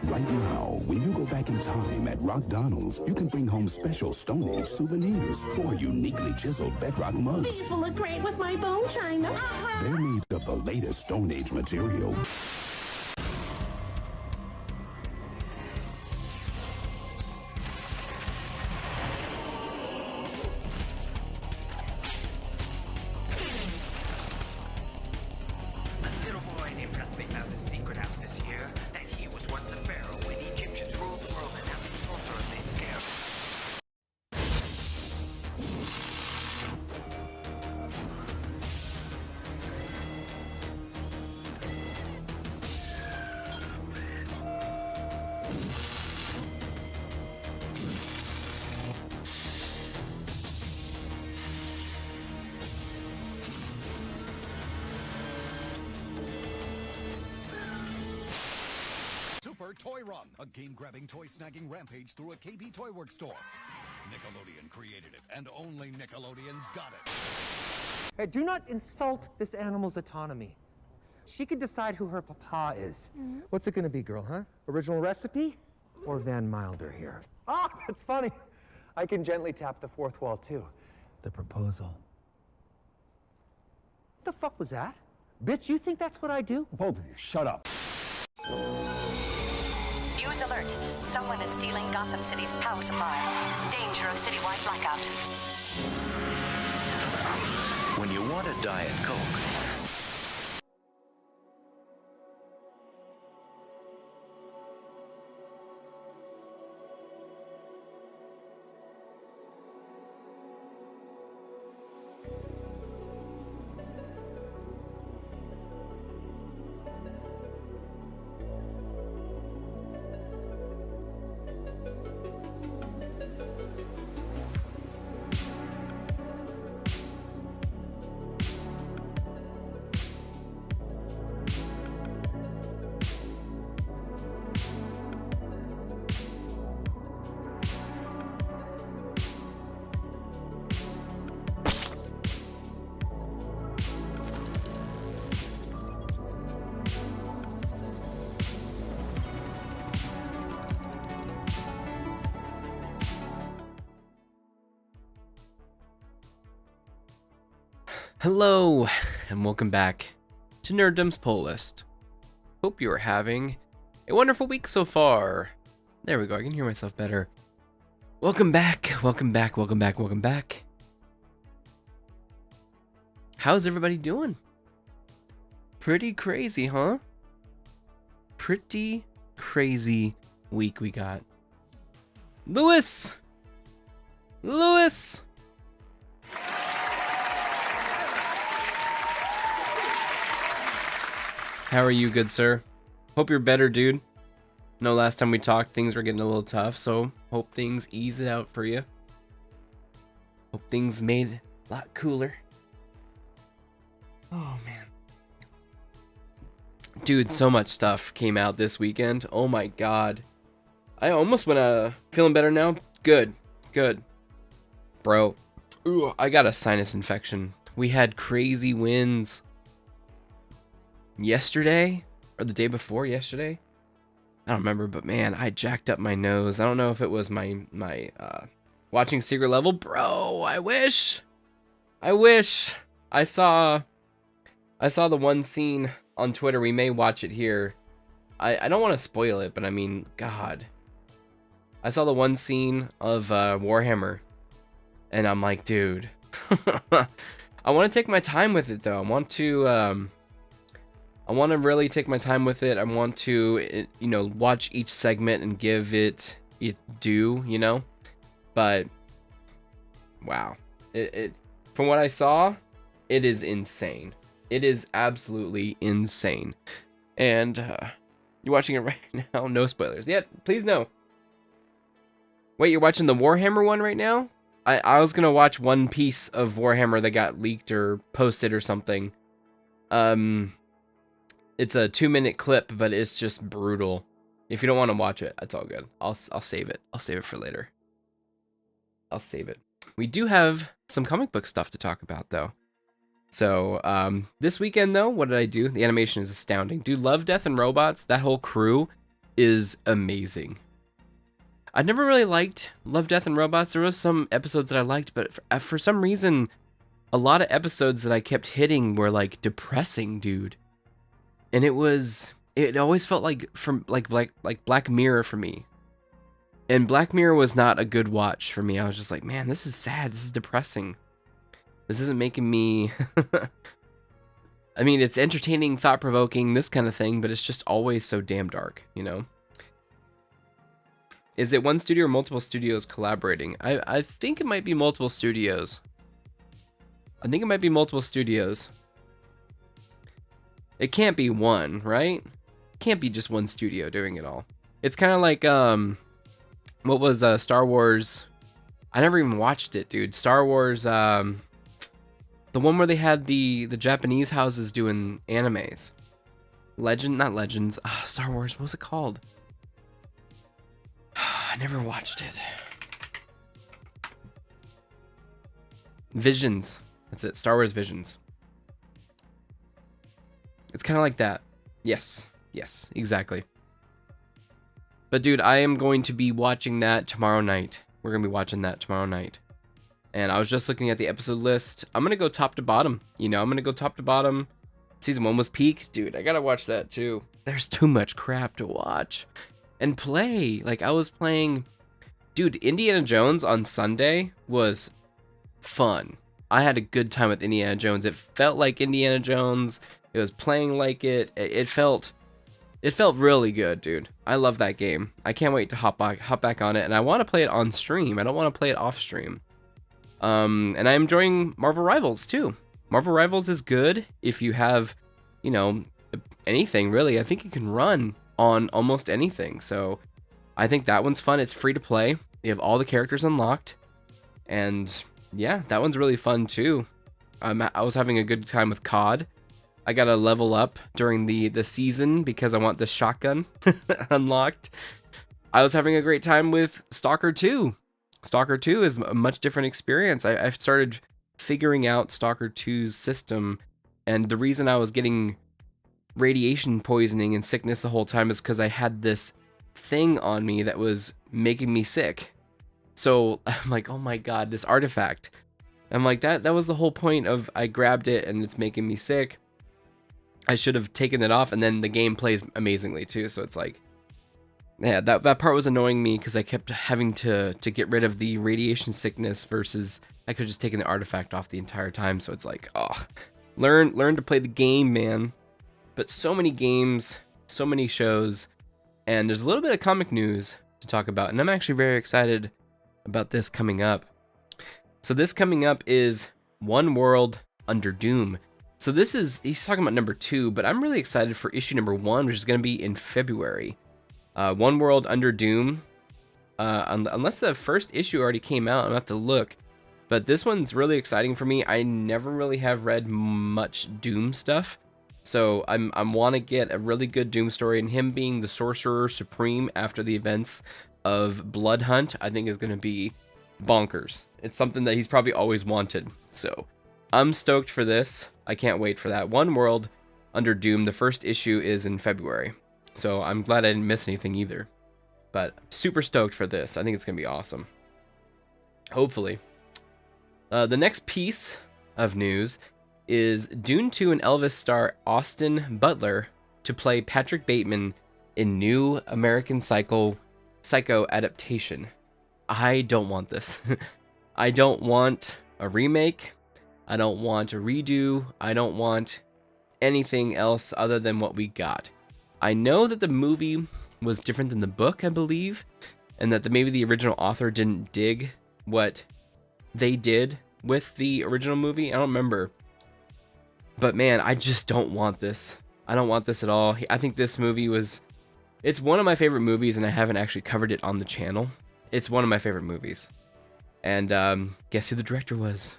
Right now, when you go back in time at McDonald's, you can bring home special Stone Age souvenirs. 4 uniquely chiseled bedrock mugs. These will look great with my bone china. They're made of the latest Stone Age material. A little boy named Presley found a secret out this year that he was once a pharaoh when Egyptians ruled the world, and now he's sorcerer named Scare. Super Toy Run, a game-grabbing, toy-snagging rampage through a KB Toy Works store. Nickelodeon created it, and only Nickelodeon's got it. Hey, do not insult this animal's autonomy. She can decide who her papa is. What's it gonna be, girl, huh? Original recipe or Van Milder here? Ah, that's funny. I can gently tap the fourth wall, too. The proposal. What the fuck was that? Bitch, you think that's what I do? Both of you, shut up. News alert. Someone is stealing Gotham City's power supply. Danger of citywide blackout. When you want a Diet Coke, Hello, and welcome back to Nerddom's Pull List. Hope you are having a wonderful week so far. There we go, I can hear myself better. Welcome back, welcome back, welcome back, welcome back. How's everybody doing? Pretty crazy, huh? Pretty crazy week we got. Lewis! Lewis! How are you, good sir? Hope you're better, dude. No, last time we talked, things were getting a little tough, so hope things eased out for you. Hope things made a lot cooler. Oh, man. Dude, so much stuff came out this weekend. Oh my god. I almost went, feeling better now? Good. Good. Bro. Ooh, I got a sinus infection. We had crazy winds. Yesterday or the day before yesterday, I don't remember, but man, I jacked up my nose. I don't know if it was my Watching Secret Level, bro. I wish. I saw the one scene on Twitter. We may watch it here. I don't want to spoil it, but I mean, God. I saw the one scene of Warhammer, and I'm like, dude. I want to take my time with it, though. I want to really take my time with it. I want to, watch each segment and give it its due, But wow, it from what I saw, it is insane. It is absolutely insane. And you're watching it right now. No spoilers. Yeah, please no. Wait, you're watching the Warhammer one right now? I was gonna watch one piece of Warhammer that got leaked or posted or something. It's a 2-minute clip, but it's just brutal. If you don't want to watch it, that's all good. I'll save it. I'll save it for later. I'll save it. We do have some comic book stuff to talk about, though. So, this weekend, though, what did I do? The animation is astounding. Dude, Love, Death, and Robots, that whole crew is amazing. I never really liked Love, Death, and Robots. There was some episodes that I liked, but for some reason, a lot of episodes that I kept hitting were, like, depressing, dude. And it always felt like Black Mirror for me. And Black Mirror was not a good watch for me. I was just like, man, this is sad. This is depressing. This isn't making me... I mean, it's entertaining, thought-provoking, this kind of thing, but it's just always so damn dark, Is it one studio or multiple studios collaborating? I think it might be multiple studios. It can't be one, right? It can't be just one studio doing it all. It's kind of like, what was Star Wars? I never even watched it, dude. Star Wars, the one where they had the Japanese houses doing animes. Not Legends. Star Wars, what was it called? I never watched it. Visions. That's it. Star Wars Visions. It's kind of like that. Yes, exactly. But dude, I am going to be watching that tomorrow night. We're going to be watching that tomorrow night. And I was just looking at the episode list. I'm going to go top to bottom. I'm going to go top to bottom. Season 1 was peak. Dude, I got to watch that too. There's too much crap to watch and play. Like, I was playing... Dude, Indiana Jones on Sunday was fun. I had a good time with Indiana Jones. It felt like Indiana Jones. It was playing like it. It felt really good, dude. I love that game. I can't wait to hop back on it, and I want to play it on stream. I don't want to play it off stream. And I'm enjoying Marvel Rivals too. Marvel Rivals is good if you have, anything really. I think it can run on almost anything. So I think that one's fun. It's free to play. You have all the characters unlocked, and yeah, that one's really fun too. I was having a good time with COD. I got to level up during the season because I want the shotgun unlocked. I was having a great time with Stalker 2. Stalker 2 is a much different experience. I've started figuring out Stalker 2's system, and the reason I was getting radiation poisoning and sickness the whole time is because I had this thing on me that was making me sick. So I'm like, oh my god, this artifact. I'm like, that was the whole point of I grabbed it and it's making me sick. I should have taken it off, and then the game plays amazingly too. So it's like, yeah, that part was annoying me because I kept having to get rid of the radiation sickness versus I could have just taken the artifact off the entire time. So it's like, oh, learn to play the game, man. But so many games, so many shows, and there's a little bit of comic news to talk about, and I'm actually very excited about this coming up. So this coming up is One World Under Doom. So he's talking about number 2, but I'm really excited for issue number 1, which is going to be in February. One World Under Doom. Unless the first issue already came out, I'm going to have to look. But this one's really exciting for me. I never really have read much Doom stuff. So I want to get a really good Doom story, and him being the Sorcerer Supreme after the events of Blood Hunt, I think is going to be bonkers. It's something that he's probably always wanted. So I'm stoked for this. I can't wait for that. One World Under Doom, the first issue is in February. So I'm glad I didn't miss anything either. But super stoked for this. I think it's going to be awesome. Hopefully. The next piece of news is Dune 2 and Elvis star Austin Butler to play Patrick Bateman in new American Psycho adaptation. I don't want this. I don't want a remake. I don't want a redo. I don't want anything else other than what we got. I know that the movie was different than the book, I believe, and that maybe the original author didn't dig what they did with the original movie. I don't remember. But man, I just don't want this. I don't want this at all. I think this movie it's one of my favorite movies, and I haven't actually covered it on the channel. It's one of my favorite movies. And guess who the director was?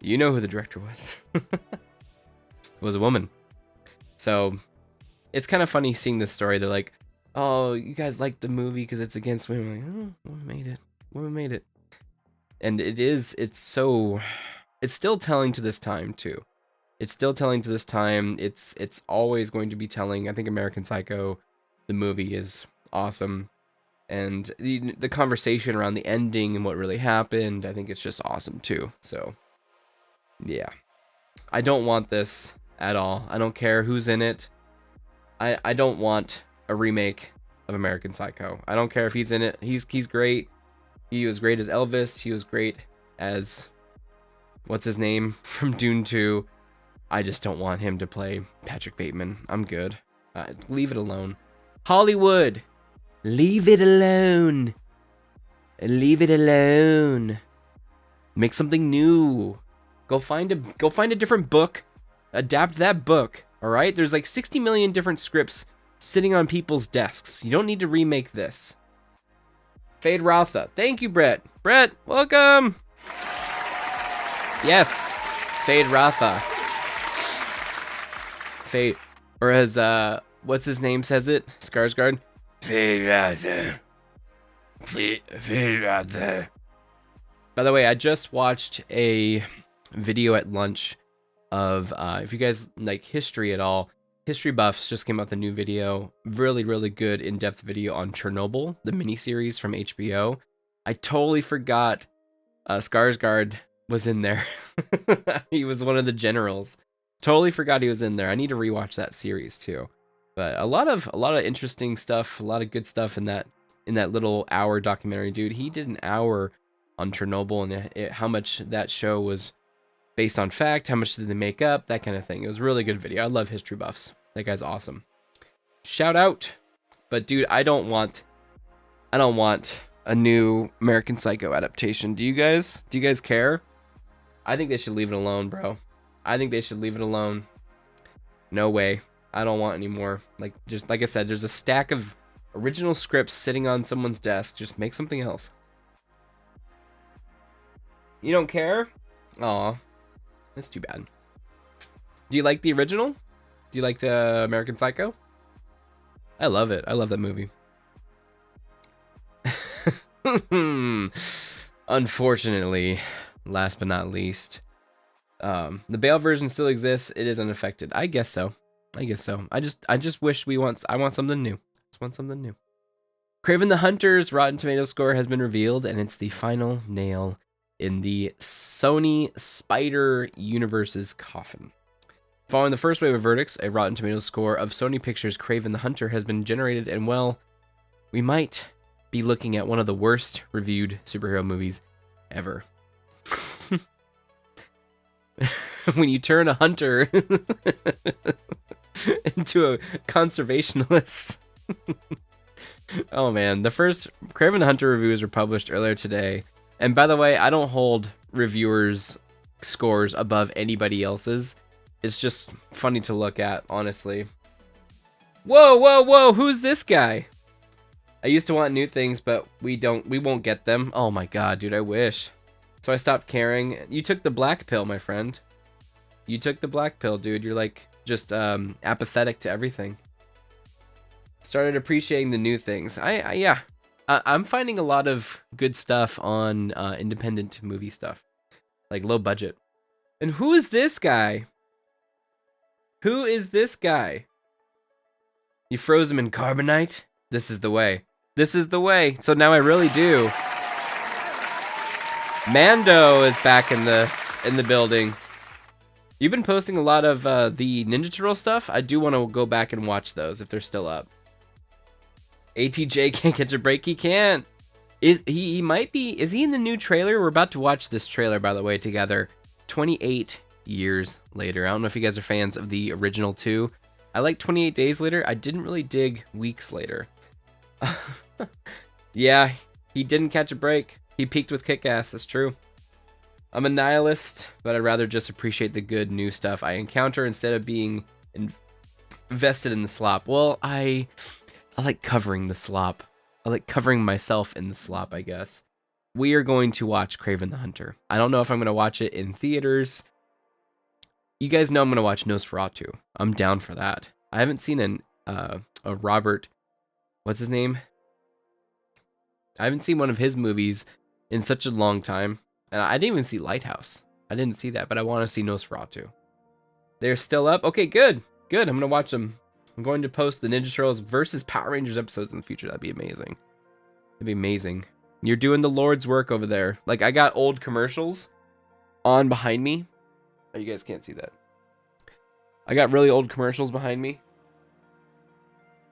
You know who the director was. It was a woman. So it's kind of funny seeing this story. They're like, oh, you guys like the movie because it's against women. I'm like, oh, women made it. Women made it. And it's still telling to this time too. It's still telling to this time. It's always going to be telling. I think American Psycho, the movie, is awesome. And the conversation around the ending and what really happened, I think it's just awesome too. So, yeah. I don't want this at all. I don't care who's in it. I don't want a remake of American Psycho. I don't care if he's in it. He's great. He was great as Elvis. He was great as... what's his name? From Dune 2. I just don't want him to play Patrick Bateman. I'm good. Leave it alone. Hollywood! Leave it alone. Leave it alone. Make something new. Go find a different book. Adapt that book. All right? There's like 60 million different scripts sitting on people's desks. You don't need to remake this. Fade Rotha. Thank you, Brett. Brett, welcome. Yes. Fade Rotha. Fade. Or as what's his name says it? Skarsgård. Fade Rotha. Fade Rotha. By the way, I just watched a video at lunch of if you guys like history at all, History Buffs just came out with a new video. Really, really good in-depth video on Chernobyl, the miniseries from HBO. I totally forgot Skarsgård was in there. He was one of the generals. Totally forgot he was in there. I need to rewatch that series too. But a lot of interesting stuff, a lot of good stuff in that little hour documentary, dude. He did an hour on Chernobyl and how much that show was based on fact, how much did they make up, that kind of thing. It was a really good video. I love History Buffs. That guy's awesome. Shout out. But dude, I don't want a new American Psycho adaptation. Do you guys care? I think they should leave it alone, bro. I think they should leave it alone. No way. I don't want any more. Like I said, there's a stack of original scripts sitting on someone's desk. Just make something else. You don't care? Aw. That's too bad. Do you like the original? Do you like the American Psycho? I love it. I love that movie. Unfortunately, last but not least, the Bale version still exists. It is unaffected. I guess so. I just wish I want something new. Just want something new. Kraven the Hunter's Rotten Tomatoes score has been revealed, and it's the final nail in the Sony Spider Universe's coffin. Following the first wave of verdicts, a Rotten Tomatoes score of Sony Pictures' Kraven the Hunter has been generated, and well, we might be looking at one of the worst reviewed superhero movies ever. When you turn a hunter into a conservationalist. Oh man, the first Kraven the Hunter reviews were published earlier today. And by the way, I don't hold reviewers' scores above anybody else's. It's just funny to look at, honestly. Whoa, who's this guy? I used to want new things, but we won't get them. Oh my god, dude, I wish. So I stopped caring. You took the black pill, my friend. You took the black pill, dude. You're like just apathetic to everything. Started appreciating the new things. I'm finding a lot of good stuff on independent movie stuff, like low budget. And who is this guy? Who is this guy? You froze him in carbonite? This is the way. This is the way. So now I really do. Mando is back in the building. You've been posting a lot of the Ninja Turtle stuff. I do want to go back and watch those if they're still up. ATJ can't catch a break. He can't. He might be. Is he in the new trailer? We're about to watch this trailer, by the way, together. 28 years later. I don't know if you guys are fans of the original 2. I like 28 days later. I didn't really dig weeks later. Yeah, he didn't catch a break. He peaked with Kick-Ass. That's true. I'm a nihilist, but I'd rather just appreciate the good new stuff I encounter instead of being invested in the slop. Well, I like covering the slop. I like covering myself in the slop, I guess. We are going to watch Kraven the Hunter. I don't know if I'm going to watch it in theaters. You guys know I'm going to watch Nosferatu. I'm down for that. I haven't seen a Robert, what's his name? I haven't seen one of his movies in such a long time. And I didn't even see Lighthouse. I didn't see that, but I want to see Nosferatu. They're still up? Okay, good. Good, I'm going to watch them. I'm going to post the Ninja Turtles versus Power Rangers episodes in the future. That'd be amazing. That'd be amazing. You're doing the Lord's work over there. Like, I got old commercials on behind me. Oh, you guys can't see that. I got really old commercials behind me.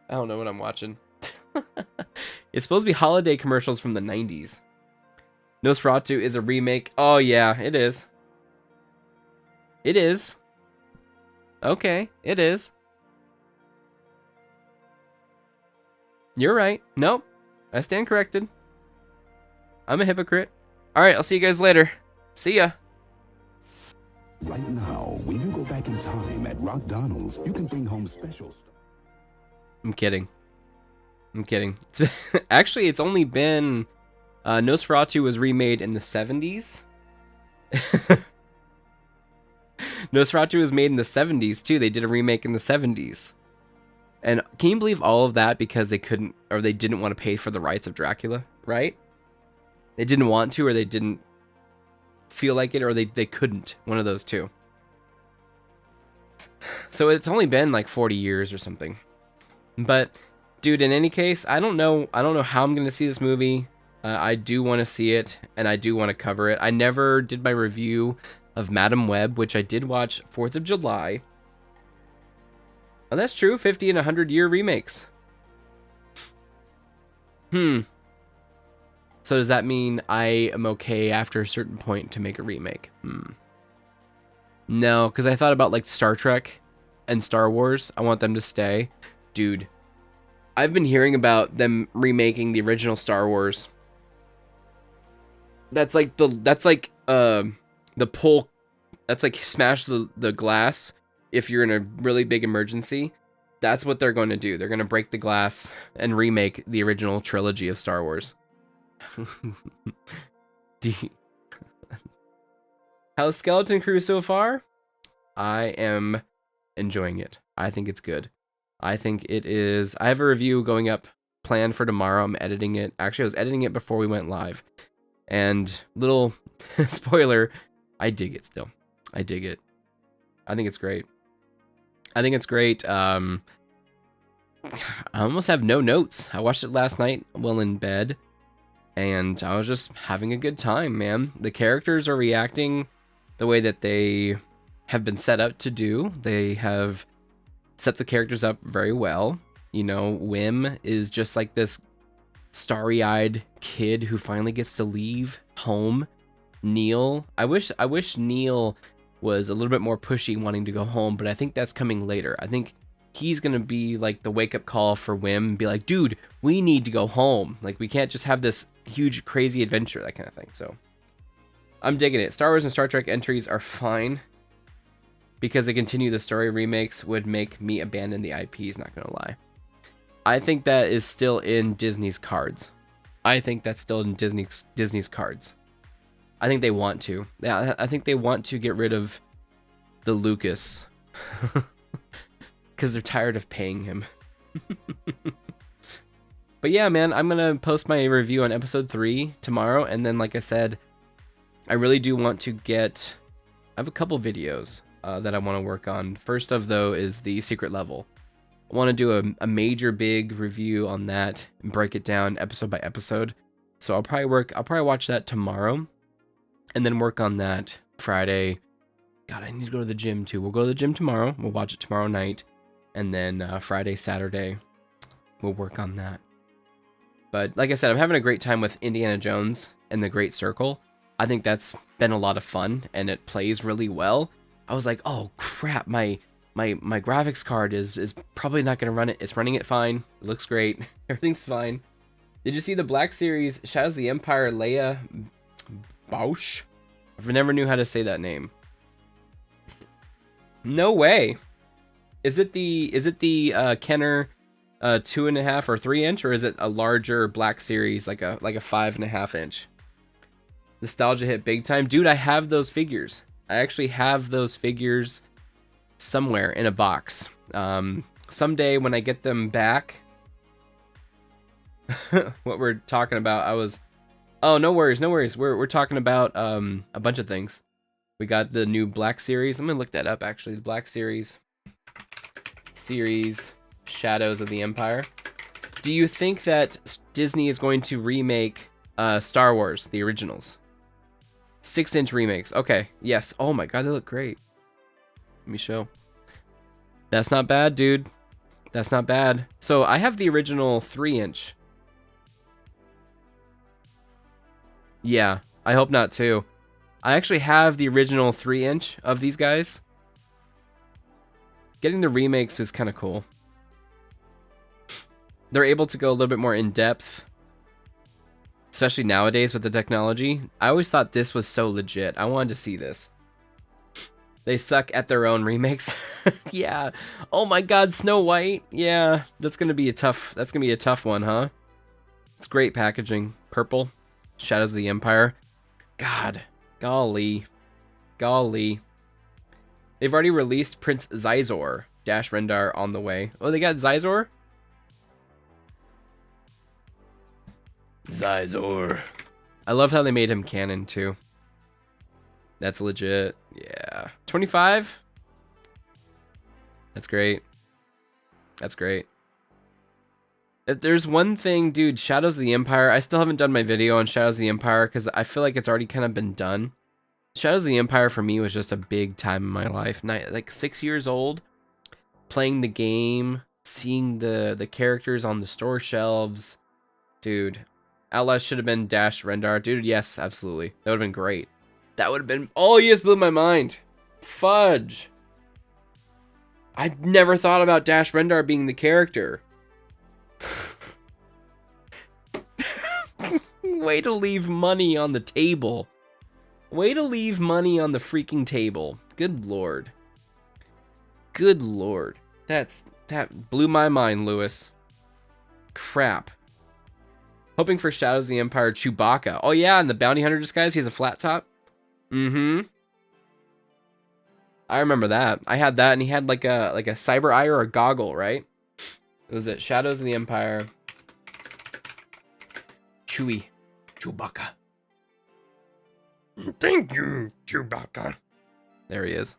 I don't know what I'm watching. It's supposed to be holiday commercials from the 90s. Nosferatu is a remake. Oh, yeah, it is. It is. Okay, it is. You're right. Nope. I stand corrected. I'm a hypocrite. Alright, I'll see you guys later. See ya. Right now, when you go back in time at Rock Donald's, you can bring home special stuff. I'm kidding. I'm kidding. Actually, it's only been... Nosferatu was remade in the 70s. Nosferatu was made in the 70s, too. They did a remake in the 70s. And can you believe all of that because they couldn't, or they didn't want to pay for the rights of Dracula, right? They didn't want to, or they didn't feel like it, or they couldn't. One of those two. So it's only been like 40 years or something. But, dude, in any case, I don't know how I'm going to see this movie. I do want to see it, and I do want to cover it. I never did my review of Madam Web, which I did watch 4th of July. Oh, that's true. 50 and 100 year remakes. So does that mean I am okay after a certain point to make a remake? No, because I thought about like Star Trek and Star Wars. I want them to stay. Dude, I've been hearing about them remaking the original Star Wars. That's like the pull. That's like smash the glass if you're in a really big emergency. That's what they're going to do. They're going to break the glass and remake the original trilogy of Star Wars. How's Skeleton Crew so far? I am enjoying it. I think it's good. I think it is. I have a review going up planned for tomorrow. I'm editing it. Actually, I was editing it before we went live. And little spoiler, I dig it still. I dig it. I think it's great. I think it's great. I almost have no notes. I watched it last night while in bed, and I was just having a good time, man. The characters are reacting the way that they have been set up to do. They have set the characters up very well. You know, Wim is just like this starry-eyed kid who finally gets to leave home. Neil, I wish Neil was a little bit more pushy wanting to go home, but I think that's coming later. I think he's gonna be like the wake-up call for Wim and be like, dude, we need to go home. Like, we can't just have this huge crazy adventure, that kind of thing. So I'm digging it. Star Wars and Star Trek entries are fine because they continue the story. Remakes would make me abandon the IPs, not gonna lie. I think that is still in Disney's cards. I think that's still in Disney's cards. I think they want to. Yeah, I think they want to get rid of the Lucas. Because they're tired of paying him. But yeah, man, I'm going to post my review on episode 3 tomorrow. And then, like I said, I really do want to get... I have a couple videos that I want to work on. First of, though, is the secret level. I want to do a major big review on that and break it down episode by episode. So I'll probably watch that tomorrow. and then work on that Friday. God, I need to go to the gym too. We'll go to the gym tomorrow. We'll watch it tomorrow night. And then Friday, Saturday, we'll work on that. But like I said, I'm having a great time with Indiana Jones and the Great Circle. I think that's been a lot of fun, and it plays really well. I was like, oh crap, my graphics card is probably not going to run it. It's running it fine. It looks great. Everything's fine. Did you see the Black Series Shadows of the Empire Leia Bausch? I never knew how to say that name. No way. Is it the Kenner 2.5 or 3 inch, or is it a larger Black Series like a 5.5 inch? Nostalgia hit big time, dude. I have those figures. I actually have those figures somewhere in a box. Someday when I get them back. What we're talking about, oh, no worries. We're talking about a bunch of things. We got the new Black Series. I'm gonna look that up actually. The Black Series Shadows of the Empire. Do you think that Disney is going to remake Star Wars, the originals? 6-inch remakes. Okay, yes. Oh my god, they look great. Let me show. That's not bad, dude. That's not bad. So I have the original 3-inch. Yeah, I hope not too. I actually have the original 3-inch of these guys. Getting the remakes is kind of cool. They're able to go a little bit more in depth, especially nowadays with the technology. I always thought this was so legit. I wanted to see this. They suck at their own remakes. Yeah. Oh my god, Snow White. Yeah, that's gonna be a tough one, huh? It's great packaging. Purple. Shadows of the Empire. God. Golly. They've already released Prince Zizor. Dash Rendar on the way. Oh, they got Zizor? Zizor. I love how they made him canon too. That's legit. Yeah. 25? That's great. That's great. If there's one thing, dude, Shadows of the Empire, I still haven't done my video on Shadows of the Empire because I feel like it's already kind of been done. Shadows of the Empire for me was just a big time in my life. Like 6 years old, playing the game, seeing the characters on the store shelves. Dude, Outlast should have been Dash Rendar. Dude, yes, absolutely. That would have been great. That would have been... Oh, you just blew my mind. Fudge. I never thought about Dash Rendar being the character. Way to leave money on the table. Way to leave money on the freaking table. Good lord. Good lord. That blew my mind, Lewis. Crap. Hoping for Shadows of the Empire Chewbacca. Oh yeah, and the bounty hunter disguise, he has a flat top. Mm-hmm. I remember that. I had that, and he had like a cyber eye or a goggle, right? It was at Shadows of the Empire. Chewbacca. Thank you, Chewbacca. There he is.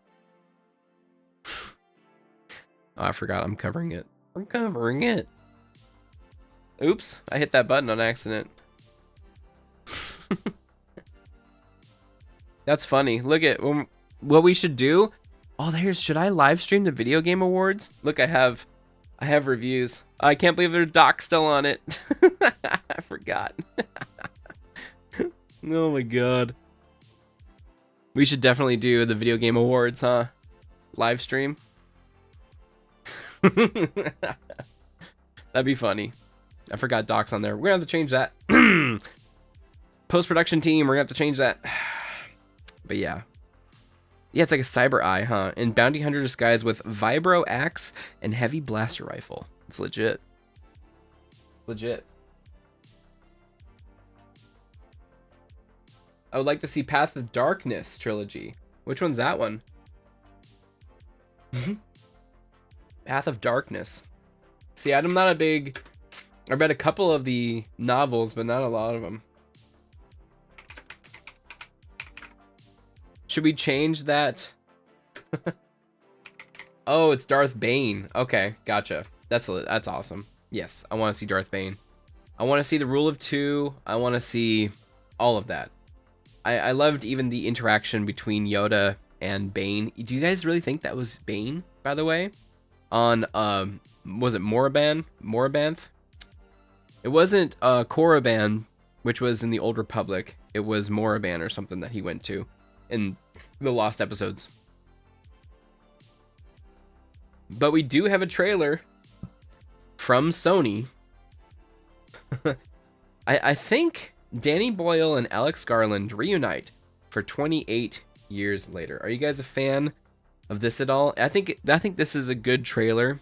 Oh, I forgot. I'm covering it. I'm covering it. Oops, I hit that button on accident. That's funny. Look at what we should do. Oh, should I live stream the video game awards? Look, I have reviews. I can't believe there's Doc still on it. I forgot. Oh my god. We should definitely do the video game awards, huh? Live stream. That'd be funny. I forgot Doc's on there. We're gonna have to change that. Post-production team, we're gonna have to change that. But yeah. Yeah, it's like a cyber eye, huh? And bounty hunter disguise with vibro axe and heavy blaster rifle. It's legit. Legit. I would like to see Path of Darkness trilogy. Which one's that one? Path of Darkness. See, I'm not a big... I read a couple of the novels, but not a lot of them. Should we change that? Oh, it's Darth Bane. Okay, gotcha. That's awesome. Yes, I want to see Darth Bane. I want to see the Rule of Two. I want to see all of that. I loved even the interaction between Yoda and Bane. Do you guys really think that was Bane, by the way? On, was it Morabanth? It wasn't Korriban, which was in the Old Republic. It was Moraban or something that he went to in the Lost episodes. But we do have a trailer from Sony. I think Danny Boyle and Alex Garland reunite for 28 years later. Are you guys a fan of this at all? I think this is a good trailer.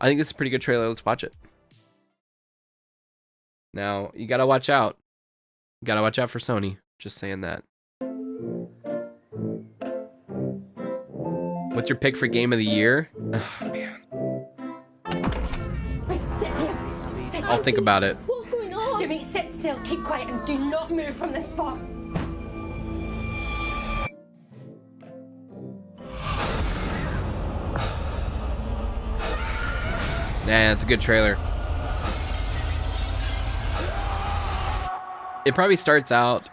I think this is a pretty good trailer. Let's watch it. Now, you gotta watch out. You gotta watch out for Sony. Just saying that. What's your pick for game of the year? Oh, man. Wait, sit here. Sit I'll think about it. What's going on? Jimmy, sit still, keep quiet, and do not move from this spot. Yeah, it's a good trailer. It probably starts out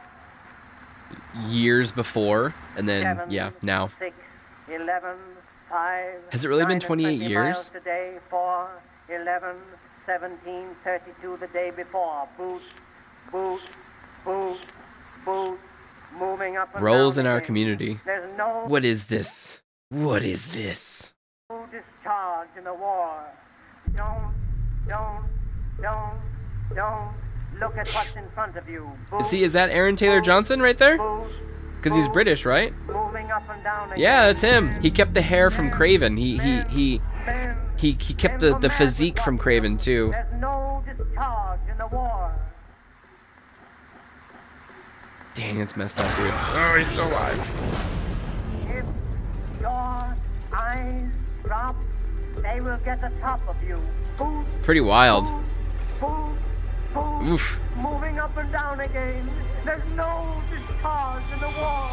years before, and then, yeah, now. 6, 11, 5, Has it really been 28 20 years? miles today, 4, 11, 17, 32 the day before. Boot, boot, boot, boot, moving up and Roles down in our again. community. There's no What is this? What is this? discharge in the war. Don't look at what's in front of you. Boot, Is that Aaron Taylor Johnson right there? boot, Because he's boot, British, right? moving up and down again. Yeah, that's him. He kept the hair from Craven. He kept the man physique with from what Craven too. There's no discharge in the war. Dang, it's messed up, dude. Oh, he's still alive. If your eyes drop, they will get the top of you. Boot, Pretty wild. boot, boot, Oof. moving up and down again. There's no discharge in the war.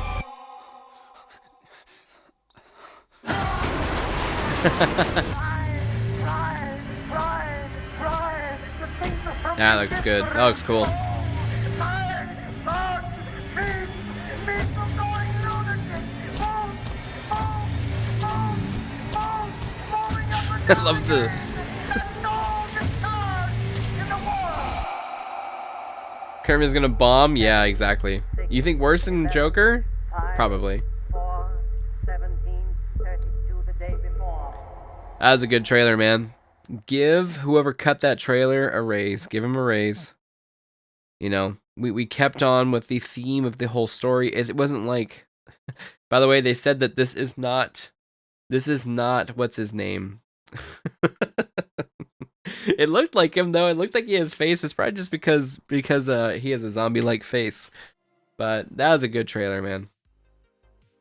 Ride. The things are from That looks good. That looks cool. I love the. Kermit's gonna bomb? Yeah, exactly. You think worse than Joker? Probably. 4, 17, 32 the day before. That was a good trailer, man. Give whoever cut that trailer a raise. Give him a raise. You know, we kept on with the theme of the whole story. It wasn't like... By the way, they said that this is not what's his name. It looked like him though. It looked like he has face. It's probably just because he has a zombie-like face. But that was a good trailer, man.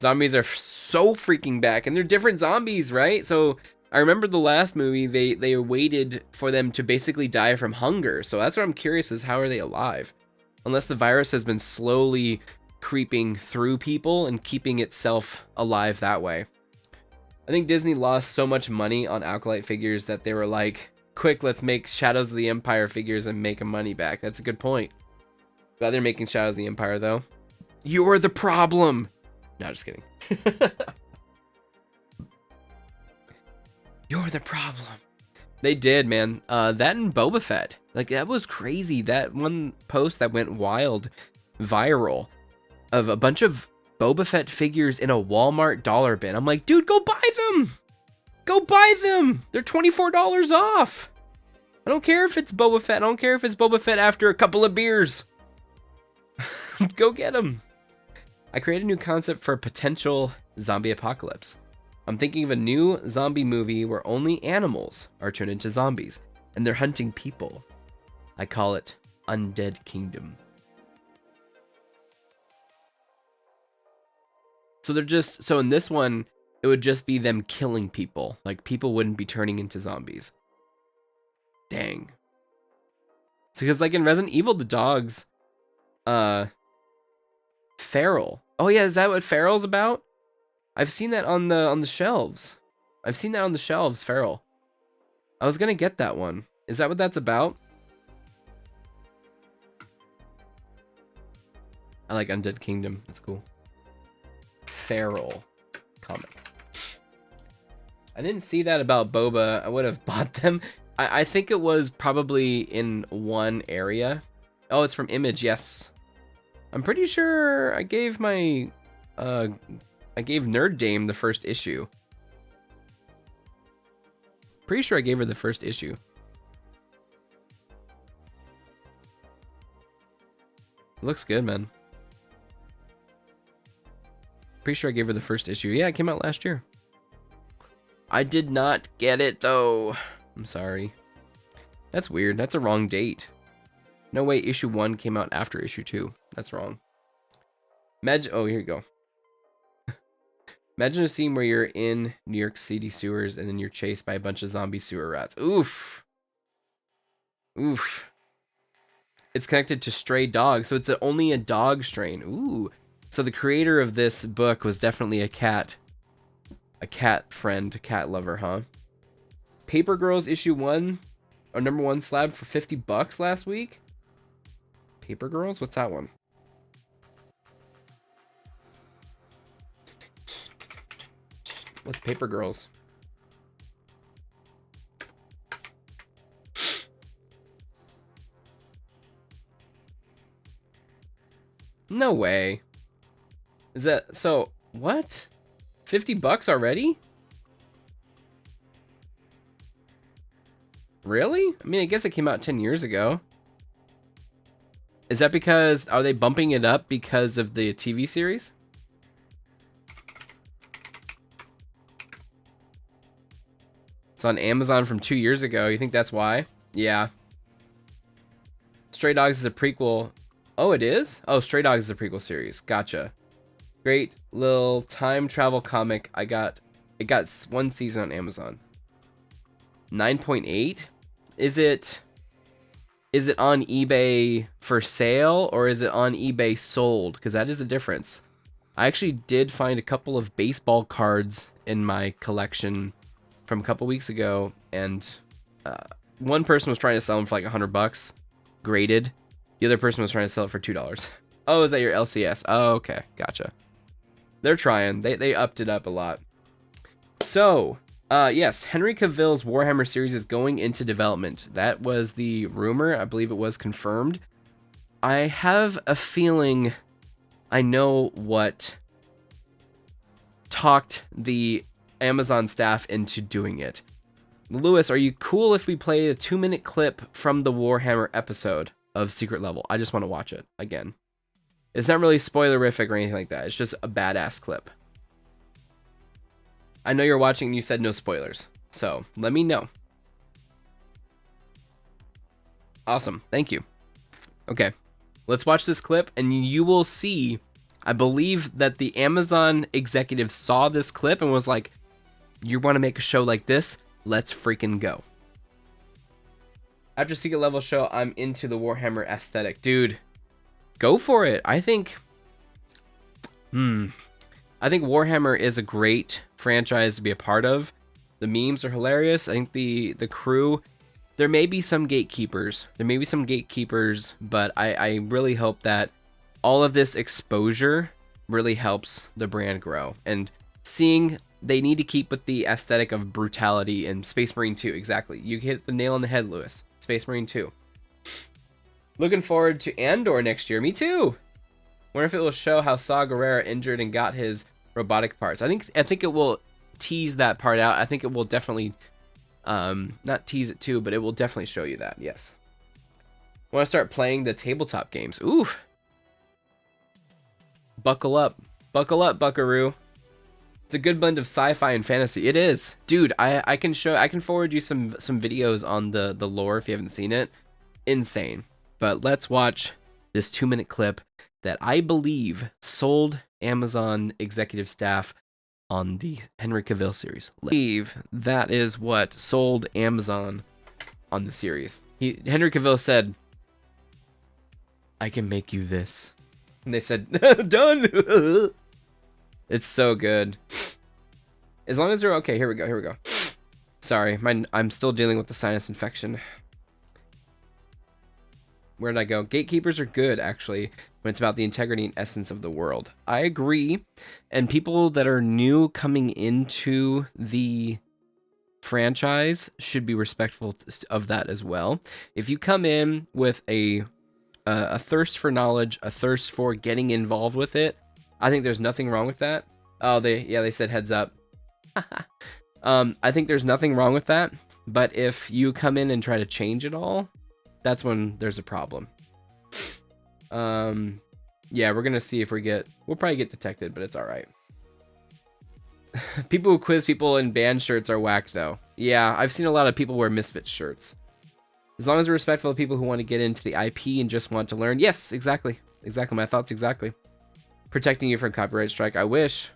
Zombies are so freaking back, and they're different zombies, right? So I remember the last movie, they waited for them to basically die from hunger. So that's what I'm curious is how are they alive? Unless the virus has been slowly creeping through people and keeping itself alive that way. I think Disney lost so much money on Acolyte figures that they were like, quick, let's make Shadows of the Empire figures and make money back. That's a good point. Glad they're making Shadows of the Empire though. You're the problem. No, just kidding. You're the problem. They did, man. That and Boba Fett. Like, that was crazy. That one post that went wild, viral, of a bunch of Boba Fett figures in a Walmart dollar bin. I'm like, dude, go buy them! Go buy them! They're $24 off! I don't care if it's Boba Fett. I don't care if it's Boba Fett after a couple of beers. Go get them. I created a new concept for a potential zombie apocalypse. I'm thinking of a new zombie movie where only animals are turned into zombies, and they're hunting people. I call it Undead Kingdom. So in this one, it would just be them killing people. Like, people wouldn't be turning into zombies. Dang. So, because like in Resident Evil, the dogs, feral. Oh yeah, is that what feral's about? I've seen that on the shelves. I've seen that on the shelves, feral. I was gonna get that one. Is that what that's about? I like Undead Kingdom. That's cool. Feral comic. I didn't see that about Boba. I would have bought them. I think it was probably in one area. Oh, it's from Image. Yes. I'm pretty sure I gave my I gave Nerd Dame the first issue. Pretty sure I gave her the first issue. Looks good, man. Pretty sure I gave her the first issue. Yeah, it came out last year. I did not get it, though. I'm sorry. That's weird. That's a wrong date. No way, issue 1 came out after issue 2. That's wrong. Oh, here you go. Imagine a scene where you're in New York City sewers and then you're chased by a bunch of zombie sewer rats. Oof. Oof. It's connected to stray dogs, so it's only a dog strain. Ooh. So the creator of this book was definitely a cat friend, a cat lover, huh? Paper Girls issue 1, or number 1 slab for $50 last week. Paper Girls? What's that one? What's Paper Girls? No way. Is that so? What? $50 already? Really? I mean, I guess it came out 10 years ago. Is that because, are they bumping it up because of the TV series? It's on Amazon from 2 years ago. You think that's why? Yeah. Stray Dogs is a prequel. Oh, it is? Oh, Stray Dogs is a prequel series. Gotcha. Great little time travel comic. It got 1 season on Amazon. 9.8? Is it on eBay for sale or is it on eBay sold? Because that is a difference. I actually did find a couple of baseball cards in my collection from a couple weeks ago, and one person was trying to sell them for like $100, graded. The other person was trying to sell it for $2. Oh, is that your LCS? Oh, okay, gotcha. They're trying. They upped it up a lot. So, yes, Henry Cavill's Warhammer series is going into development. That was the rumor. I believe it was confirmed. I have a feeling I know what talked the Amazon staff into doing it. Lewis, are you cool if we play a 2-minute clip from the Warhammer episode of Secret Level? I just want to watch it again. It's not really spoilerific or anything like that. It's just a badass clip. I know you're watching and you said no spoilers, so let me know. Awesome, thank you. Okay, let's watch this clip and you will see, I believe that the Amazon executive saw this clip and was like, you want to make a show like this? Let's freaking go. After Secret Level show, I'm into the Warhammer aesthetic. Dude, go for it. I think Warhammer is a great franchise to be a part of. The memes are hilarious. I think the crew, there may be some gatekeepers. But I really hope that all of this exposure really helps the brand grow. And seeing they need to keep with the aesthetic of brutality in Space Marine 2. Exactly. You hit the nail on the head, Lewis. Space Marine 2. Looking forward to Andor next year. Me too. Wonder if it will show how Saw Gerrera injured and got his robotic parts. I think it will tease that part out. I think it will definitely not tease it too, but it will definitely show you that. Yes. Want to start playing the tabletop games. Ooh. Buckle up, Buckaroo. It's a good blend of sci-fi and fantasy. It is. Dude, I can forward you some videos on the lore if you haven't seen it. Insane. But let's watch this 2-minute clip that I believe sold Amazon executive staff on the Henry Cavill series. I believe that is what sold Amazon on the series. Henry Cavill said, I can make you this. And they said, done. It's so good. As long as they're okay. Here we go. Sorry, I'm still dealing with the sinus infection. Where did I go? Gatekeepers are good, actually, when it's about the integrity and essence of the world. I agree. And people that are new coming into the franchise should be respectful of that as well. If you come in with a thirst for knowledge, a thirst for getting involved with it, I think there's nothing wrong with that. Oh, they said heads up. I think there's nothing wrong with that. But if you come in and try to change it all, that's when there's a problem. Yeah, we're gonna see if we'll probably get detected, but it's all right. People who quiz people in band shirts are whack, though. Yeah, I've seen a lot of people wear Misfits shirts. As long as we're respectful of people who want to get into the IP and just want to learn. Yes, exactly. Exactly, my thoughts exactly. Protecting you from copyright strike. I wish.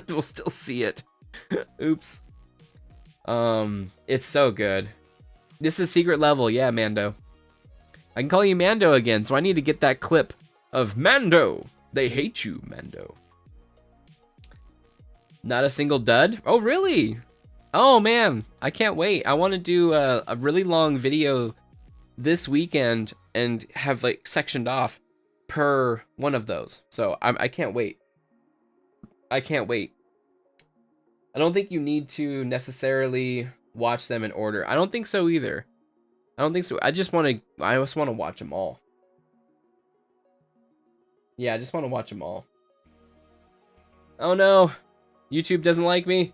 We'll still see it. Oops. It's so good. This is secret level. Yeah, Mando. I can call you Mando again, so I need to get that clip of Mando. They hate you, Mando. Not a single dud? Oh, really? Oh, man. I can't wait. I want to do a really long video this weekend and have, like, sectioned off per one of those. So I can't wait. I can't wait. I don't think you need to necessarily watch them in order. I don't think so either. I don't think so. I just want to watch them all. Yeah, I just want to watch them all. Oh no. YouTube doesn't like me.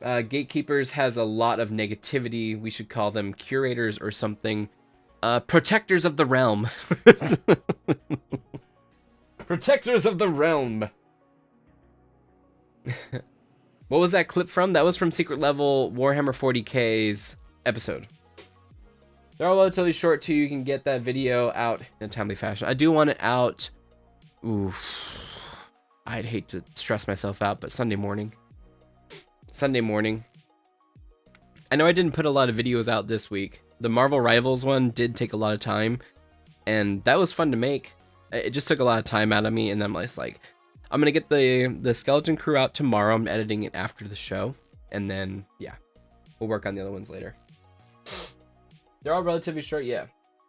Gatekeepers has a lot of negativity. We should call them curators or something. Protectors of the realm. Protectors of the realm. What was that clip from? That was from Secret Level Warhammer 40K's episode. They're all relatively short too. You can get that video out in a timely fashion. I do want it out. Oof. I'd hate to stress myself out, but Sunday morning. Sunday morning. I know I didn't put a lot of videos out this week. The Marvel Rivals one did take a lot of time, and that was fun to make. It just took a lot of time out of me, and I'm just like, I'm gonna get the Skeleton Crew out tomorrow. I'm editing it after the show, and then yeah, we'll work on the other ones later. They're all relatively short, yeah.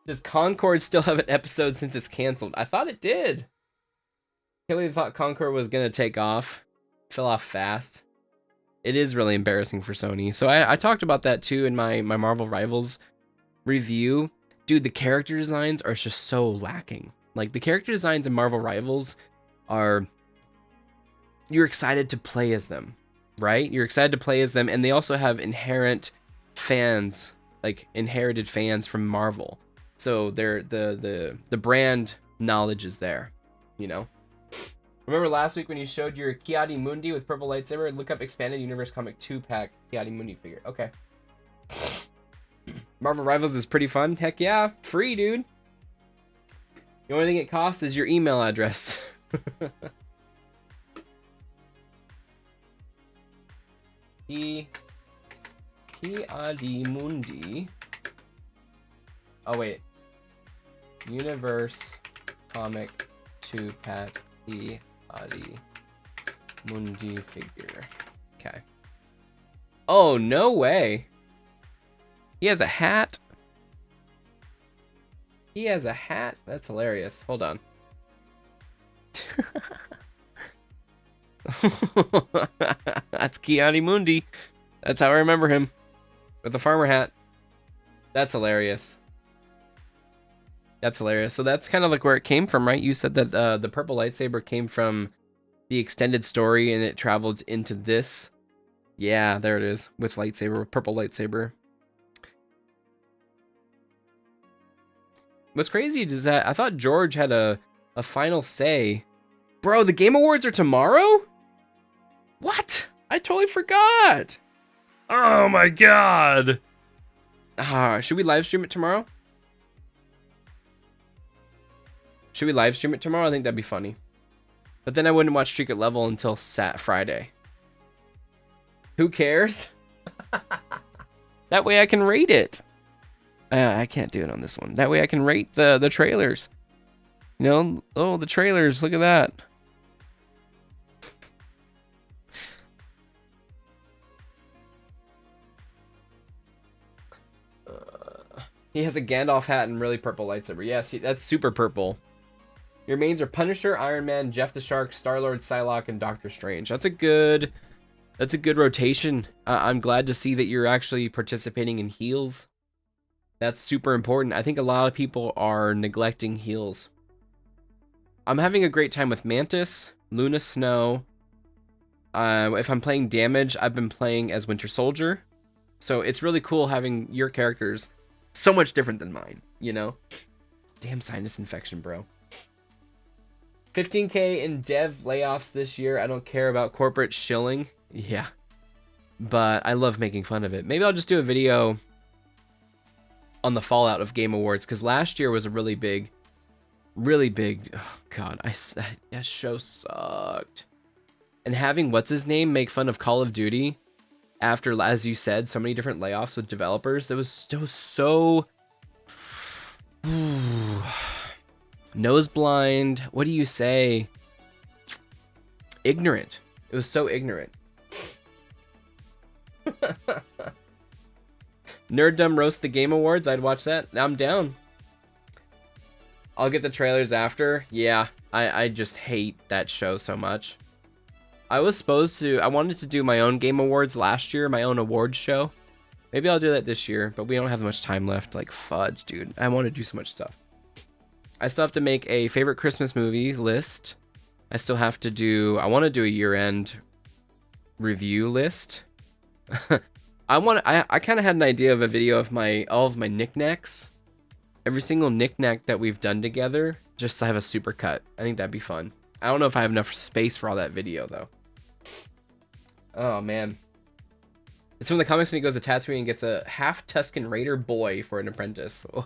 Does Concord still have an episode since it's canceled? I thought it did. Can't believe I thought Concord was gonna take off. Fell off fast. It is really embarrassing for Sony. So I talked about that too in my Marvel Rivals review. Dude, the character designs are just so lacking. Like, the character designs in Marvel Rivals are... You're excited to play as them, right? You're excited to play as them, and they also have inherent fans, like inherited fans from Marvel. So they're the brand knowledge is there, you know? Remember last week when you showed your Kiadi Mundi with purple lightsaber? Look up Expanded Universe Comic 2-pack Kiadi Mundi figure. Okay. Marvel Rivals is pretty fun. Heck yeah. Free, dude. The only thing it costs is your email address. Kiadi Mundi. Oh, wait. Universe Comic 2-pack Kiadi Mundi figure. Okay. Oh, no way. He has a hat. He has a hat? That's hilarious. Hold on. That's Kiadi Mundi. That's how I remember him. With the farmer hat. That's hilarious. That's hilarious. So that's kind of like where it came from, right? You said that the purple lightsaber came from the extended story and it traveled into this. Yeah, there it is. With lightsaber, with purple lightsaber. What's crazy is that I thought George had a final say. Bro, the Game Awards are tomorrow? What? I totally forgot. Oh my god. Should we live stream it tomorrow? Should we live stream it tomorrow? I think that'd be funny. But then I wouldn't watch Secret Level until Friday. Who cares? That way I can rate it. I can't do it on this one. That way I can rate the trailers. You know? Oh, the trailers. Look at that. He has a Gandalf hat and really purple lightsaber. Yes, that's super purple. Your mains are Punisher, Iron Man, Jeff the Shark, Star-Lord, Psylocke, and Doctor Strange. That's a good rotation. I'm glad to see that you're actually participating in heals. That's super important. I think a lot of people are neglecting heals. I'm having a great time with Mantis, Luna Snow. If I'm playing damage, I've been playing as Winter Soldier. So it's really cool having your characters so much different than mine, you know? Damn sinus infection, bro. 15K in dev layoffs this year. I don't care about corporate shilling. Yeah. But I love making fun of it. Maybe I'll just do a video on the fallout of Game Awards, because last year was a really big, oh god, that show sucked. And having what's his name make fun of Call of Duty after, as you said, so many different layoffs with developers, that was so nose blind. What do you say? Ignorant. It was so ignorant. Nerddom roast the Game Awards. I'd watch that. I'm down. I'll get the trailers after. Yeah, I just hate that show so much. I wanted to do my own Game Awards last year, my own awards show. Maybe I'll do that this year, but we don't have much time left. Like, fudge, dude. I want to do so much stuff. I still have to make a favorite Christmas movie list. I want to do a year-end review list. I kind of had an idea of a video of all of my knickknacks. Every single knickknack that we've done together, just to have a super cut. I think that'd be fun. I don't know if I have enough space for all that video, though. Oh, man. It's from the comics when he goes to Tatooine and gets a half Tusken Raider boy for an apprentice. Wow.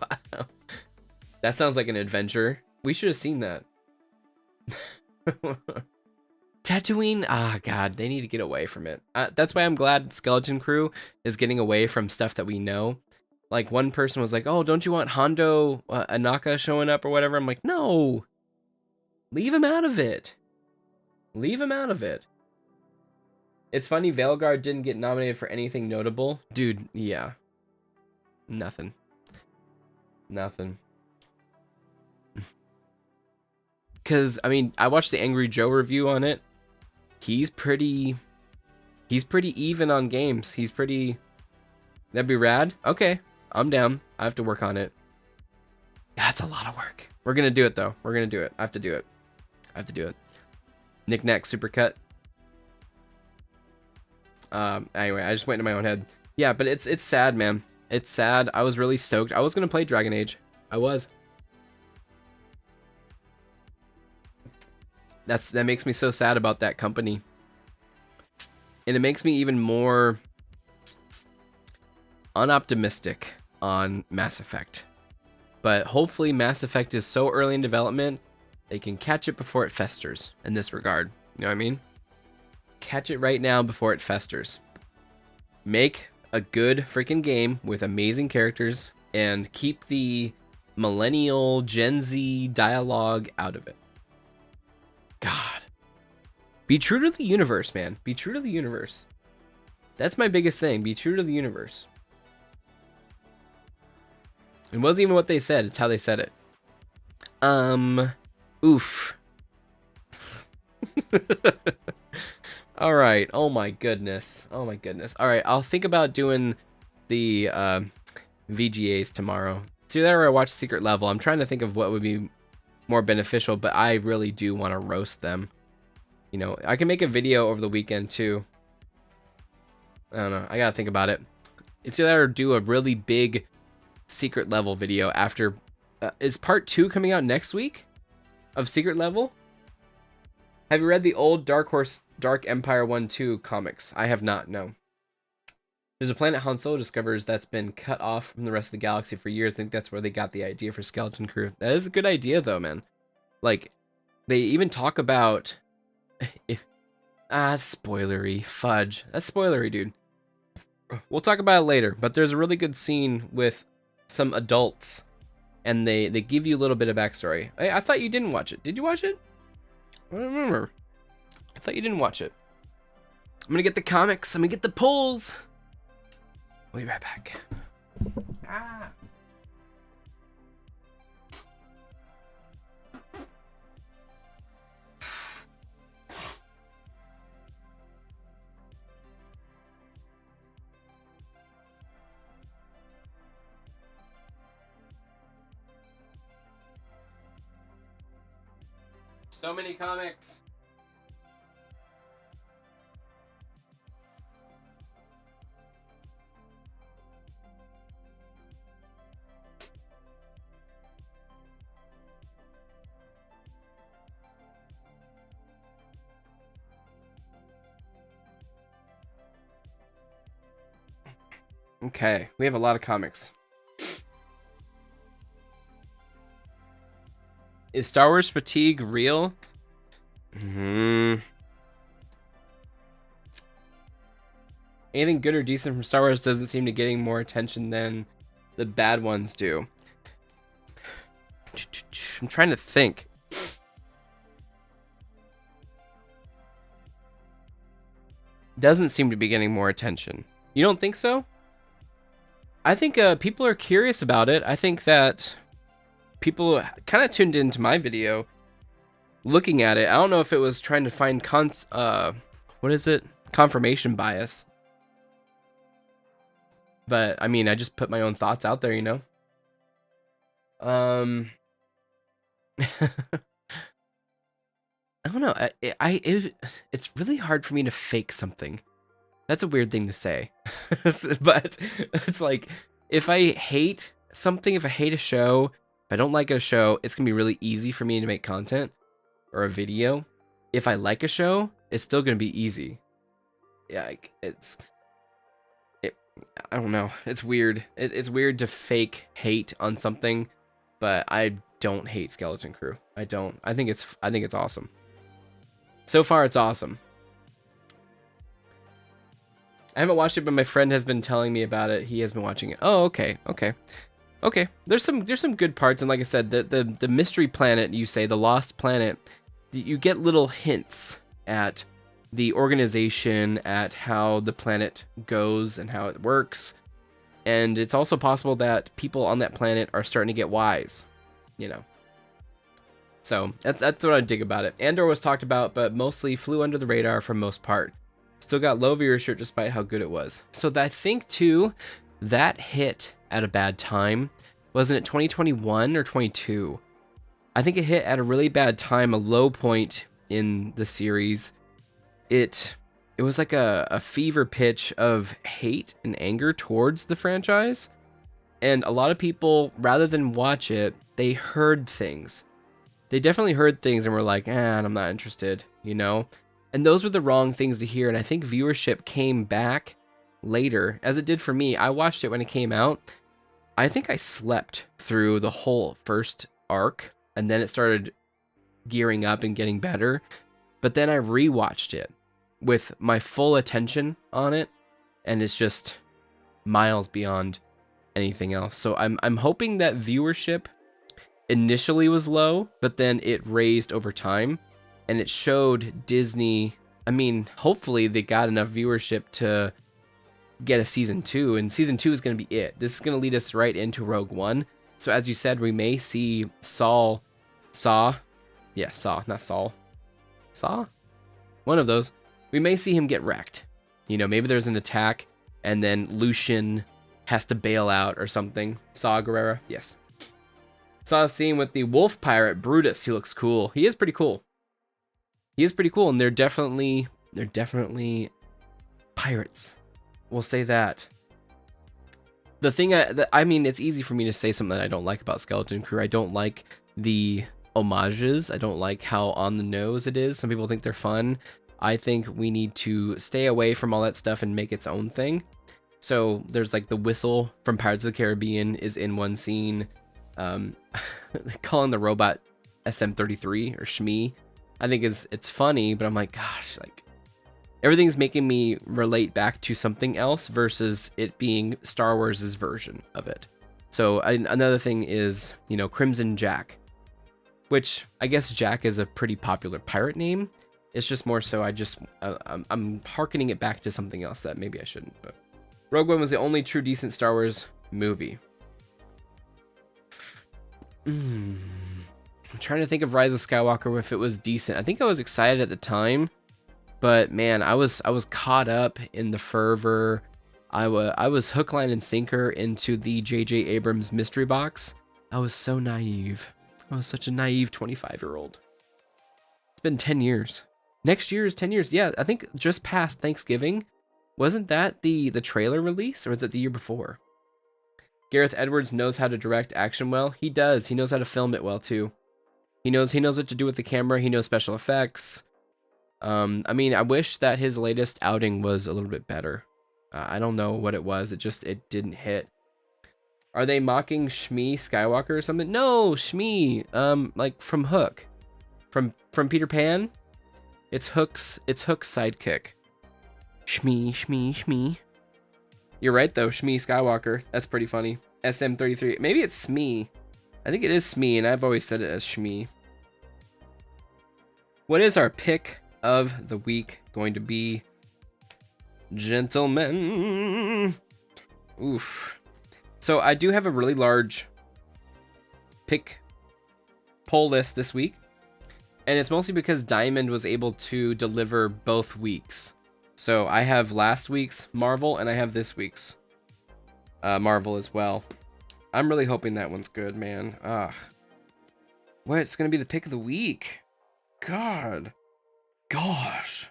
That sounds like an adventure. We should have seen that. Tatooine? Ah, God, they need to get away from it. That's why I'm glad Skeleton Crew is getting away from stuff that we know. Like, one person was like, oh, don't you want Hondo Anaka showing up or whatever? I'm like, no. Leave him out of it. Leave him out of it. It's funny, Veilguard didn't get nominated for anything notable. Dude, yeah. Nothing. Because, I mean, I watched the Angry Joe review on it. He's pretty even on games. That'd be rad. Okay, I'm down. I have to work on it. That's a lot of work. We're gonna do it, though. We're gonna do it. I have to do it. Knick-knack supercut. Anyway, I just went into my own head. Yeah, but it's sad, man. It's sad. I was really stoked. I was gonna play Dragon Age. I was. That makes me so sad about that company. And it makes me even more unoptimistic on Mass Effect. But hopefully Mass Effect is so early in development, they can catch it before it festers in this regard. You know what I mean? Catch it right now before it festers. Make a good freaking game with amazing characters and keep the millennial Gen Z dialogue out of it. God. Be true to the universe, man. Be true to the universe. That's my biggest thing. Be true to the universe. It wasn't even what they said. It's how they said it. Oof. All right. Oh my goodness. All right. I'll think about doing the VGAs tomorrow. See, there I watch Secret Level. I'm trying to think of what would be more beneficial, but I really do want to roast them. You know, I can make a video over the weekend too. I don't know. I gotta think about it. It's either do a really big Secret Level video after. Is part 2 coming out next week of Secret Level? Have you read the old Dark Horse Dark Empire 1-2 comics? I have not, no. There's a planet Han Solo discovers that's been cut off from the rest of the galaxy for years. I think that's where they got the idea for Skeleton Crew. That is a good idea, though, man. Like, they even talk about... spoilery. Fudge. That's spoilery, dude. We'll talk about it later, but there's a really good scene with some adults, and they give you a little bit of backstory. I thought you didn't watch it. Did you watch it? I don't remember. I thought you didn't watch it. I'm gonna get the comics. I'm gonna get the pulls. We'll be right back. So many comics. Okay, we have a lot of comics. Is Star Wars fatigue real? Anything good or decent from Star Wars doesn't seem to getting more attention than the bad ones do. I'm trying to think. Doesn't seem to be getting more attention. You don't think so? I think people are curious about it. I think that people kind of tuned into my video looking at it. I don't know if it was trying to find confirmation bias. But I mean, I just put my own thoughts out there, you know. I don't know. It's really hard for me to fake something. That's a weird thing to say. But it's like, if I hate something, if I hate a show, if I don't like a show, it's going to be really easy for me to make content or a video. If I like a show, it's still going to be easy. Yeah, I don't know. It's weird. It's weird to fake hate on something, but I don't hate Skeleton Crew. I don't. I think it's awesome. So far, it's awesome. I haven't watched it, but my friend has been telling me about it. He has been watching it. Oh, okay. There's some good parts, and like I said, the mystery planet, you say, the lost planet, you get little hints at the organization, at how the planet goes and how it works. And it's also possible that people on that planet are starting to get wise, you know. So that's what I dig about it. Andor was talked about, but mostly flew under the radar for most part. Still got low viewership despite how good it was. So I think too, that hit at a bad time. Wasn't it 2021 or 22? I think it hit at a really bad time, a low point in the series. It was like a fever pitch of hate and anger towards the franchise. And a lot of people, rather than watch it, they heard things. They definitely heard things and were like, I'm not interested, you know? And those were the wrong things to hear. And I think viewership came back later, as it did for me. I watched it when it came out. I think I slept through the whole first arc, and then it started gearing up and getting better. But then I rewatched it with my full attention on it, and it's just miles beyond anything else. So I'm hoping that viewership initially was low, but then it raised over time, and it showed Disney. I mean, hopefully they got enough viewership to get a season 2, and season 2 is going to be it. This is going to lead us right into Rogue One. So as you said, we may see Saw, not Saul. Saw? One of those. We may see him get wrecked. You know, maybe there's an attack, and then Lucian has to bail out or something. Saw Gerrera? Yes. Saw a scene with the wolf pirate, Brutus. He looks cool. He is pretty cool. And they're definitely pirates. We'll say that. The thing, I mean, it's easy for me to say something that I don't like about Skeleton Crew. I don't like the homages. I don't like how on the nose it is. Some people think they're fun. I think we need to stay away from all that stuff and make its own thing. So there's like the whistle from Pirates of the Caribbean is in one scene. Calling the robot SM-33 or Shmi, I think it's funny, but I'm like, gosh, like everything's making me relate back to something else versus it being Star Wars's version of it. So another thing is, you know, Crimson Jack, which I guess Jack is a pretty popular pirate name. It's just more so I'm hearkening it back to something else that maybe I shouldn't. But Rogue One was the only true decent Star Wars movie. I'm trying to think of Rise of Skywalker if it was decent. I think I was excited at the time, but man, I was caught up in the fervor. I was hook, line, and sinker into the J.J. Abrams mystery box. I was so naive. I was such a naive 25-year-old. It's been 10 years. Next year is 10 years. Yeah, I think just past Thanksgiving. Wasn't that the trailer release, or was it the year before? Gareth Edwards knows how to direct action well. He does. He knows how to film it well too. He knows what to do with the camera. He knows special effects. I mean, I wish that his latest outing was a little bit better. I don't know what it was. It didn't hit. Are they mocking Shmi Skywalker or something? No, Shmi. Like from Hook, from Peter Pan. It's Hook's sidekick. Shmi. You're right though, Shmi Skywalker. That's pretty funny. SM33. Maybe it's Smee. I think it is Smee, and I've always said it as Shmi. What is our pick of the week going to be, gentlemen? Oof. So I do have a really large poll list this week, and it's mostly because Diamond was able to deliver both weeks. So I have last week's Marvel, and I have this week's Marvel as well. I'm really hoping that one's good, man. What's gonna be the pick of the week? Gosh.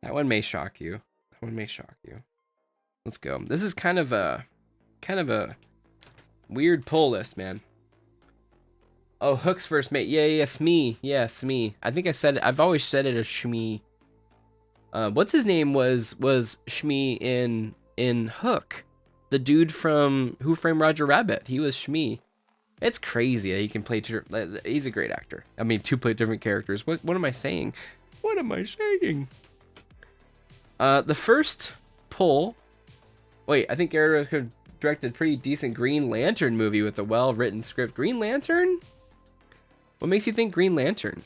That one may shock you. Let's go. This is kind of a weird pull list, man. Oh, Hook's first mate. Yeah, Smee. Yeah, Smee. I think I've always said it as Shmi. What's his name was Shmi in Hook. The dude from Who Framed Roger Rabbit. He was Shmi. It's crazy that he can play he's a great actor. I mean, to play different characters. What am I saying? The first poll. Wait, I think Gary could directed a pretty decent Green Lantern movie with a well-written script. Green Lantern? What makes you think Green Lantern?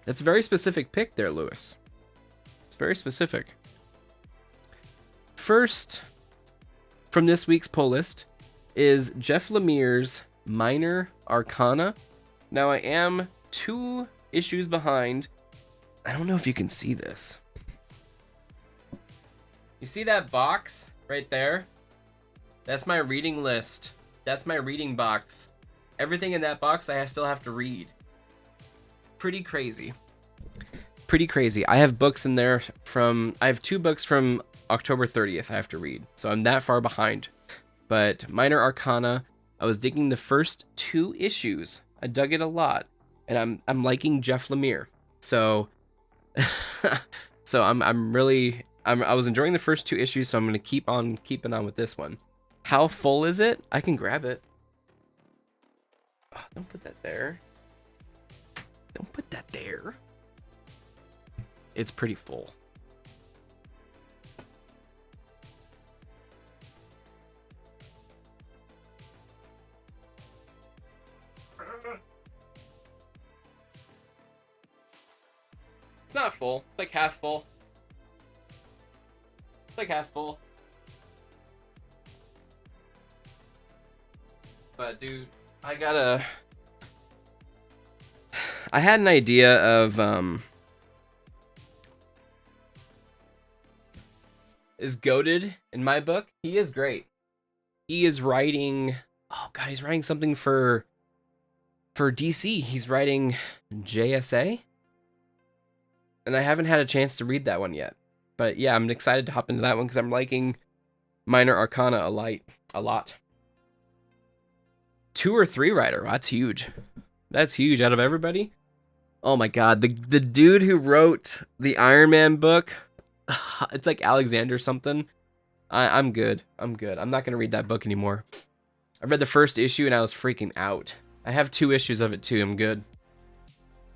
That's a very specific pick there, Lewis. It's very specific. First, from this week's poll list, is Jeff Lemire's Minor Arcana. Now, I am 2 issues behind. I don't know if you can see this. You see that box right there? That's my reading list. That's my reading box. Everything in that box I still have to read. Pretty crazy. I have books in there I have 2 books from October 30th I have to read. So I'm that far behind. But Minor Arcana, I was digging the first 2 issues. I dug it a lot. And I'm liking Jeff Lemire. So I was enjoying the first 2 issues, so I'm gonna keep on keeping on with this one. How full is it? I can grab it. Oh, don't put that there. It's pretty full. It's not full. It's like half full. But dude, I had an idea of is goated in my book. He is great. He is writing, he's writing something for DC. He's writing JSA. And I haven't had a chance to read that one yet. But yeah, I'm excited to hop into that one because I'm liking Minor Arcana a lot. 2 or 3 writer. That's huge. That's huge out of everybody. Oh my god, the dude who wrote the Iron Man book, it's like Alexander something. I'm good. I'm not going to read that book anymore. I read the first issue and I was freaking out. I have 2 issues of it too. I'm good.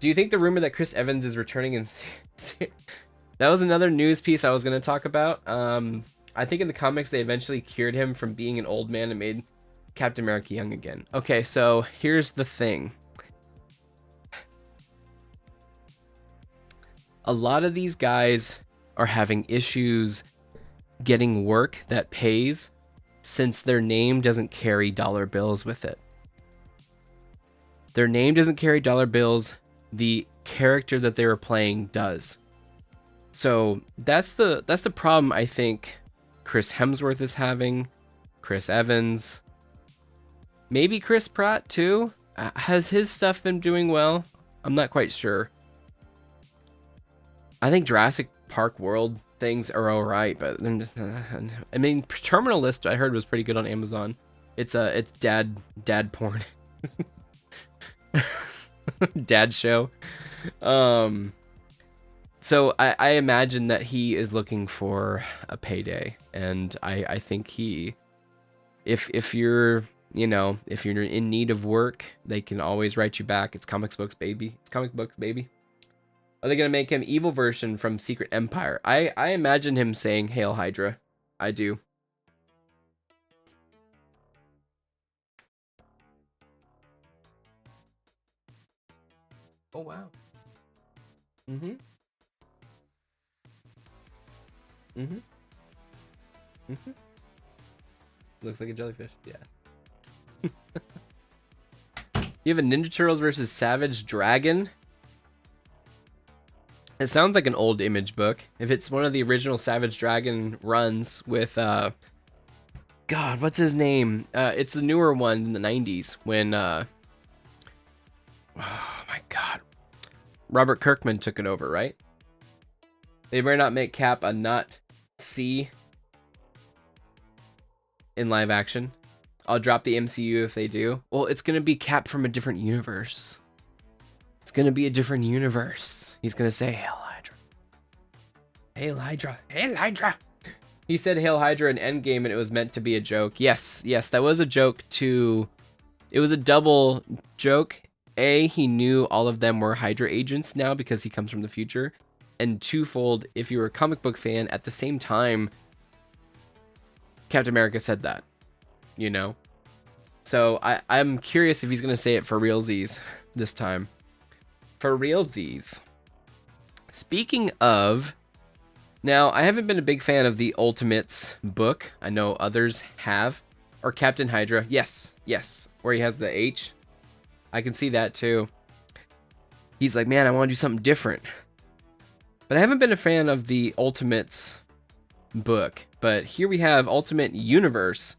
Do you think the rumor that Chris Evans is returning in... That was another news piece I was going to talk about. I think in the comics they eventually cured him from being an old man and made Captain America young again. Okay, so here's the thing. A lot of these guys are having issues getting work that pays since their name doesn't carry dollar bills with it. Their name doesn't carry dollar bills. The character that they were playing does. So that's the problem I think Chris Hemsworth is having, Chris Evans, maybe Chris Pratt too. Has his stuff been doing well? I'm not quite sure. I think Jurassic Park World things are alright, but then just, I mean, Terminal List I heard was pretty good on Amazon. It's dad porn. Dad show. So I imagine that he is looking for a payday, and I think if you're if you're in need of work, they can always write you back. It's comic books, baby. It's comic books, baby. Are they gonna make him evil version from Secret Empire? I imagine him saying "Hail Hydra." I do. Oh wow. Mm-hmm. Mm-hmm. Mm-hmm. Looks like a jellyfish. Yeah. You have a Ninja Turtles versus Savage Dragon. It sounds like an old Image book. If it's one of the original Savage Dragon runs with God, what's his name? It's the newer one in the 90s when oh my God, Robert Kirkman took it over, right? They better not make Cap a not C in live action. I'll drop the MCU if they do. Well, it's gonna be Cap from a different universe. It's gonna be a different universe. He's gonna say, "Hail Hydra. Hail Hydra. Hail Hydra." He said Hail Hydra in Endgame and it was meant to be a joke. Yes, that was a joke too. It was a double joke. A, he knew all of them were Hydra agents now because he comes from the future. And twofold, if you were a comic book fan, at the same time, Captain America said that. You know? So I'm curious if he's going to say it for realsies this time. For realsies. Speaking of, now I haven't been a big fan of the Ultimates book. I know others have. Or Captain Hydra. Yes. Where he has the H. I can see that too. He's like, man, I want to do something different. But I haven't been a fan of the Ultimates book. But here we have Ultimate Universe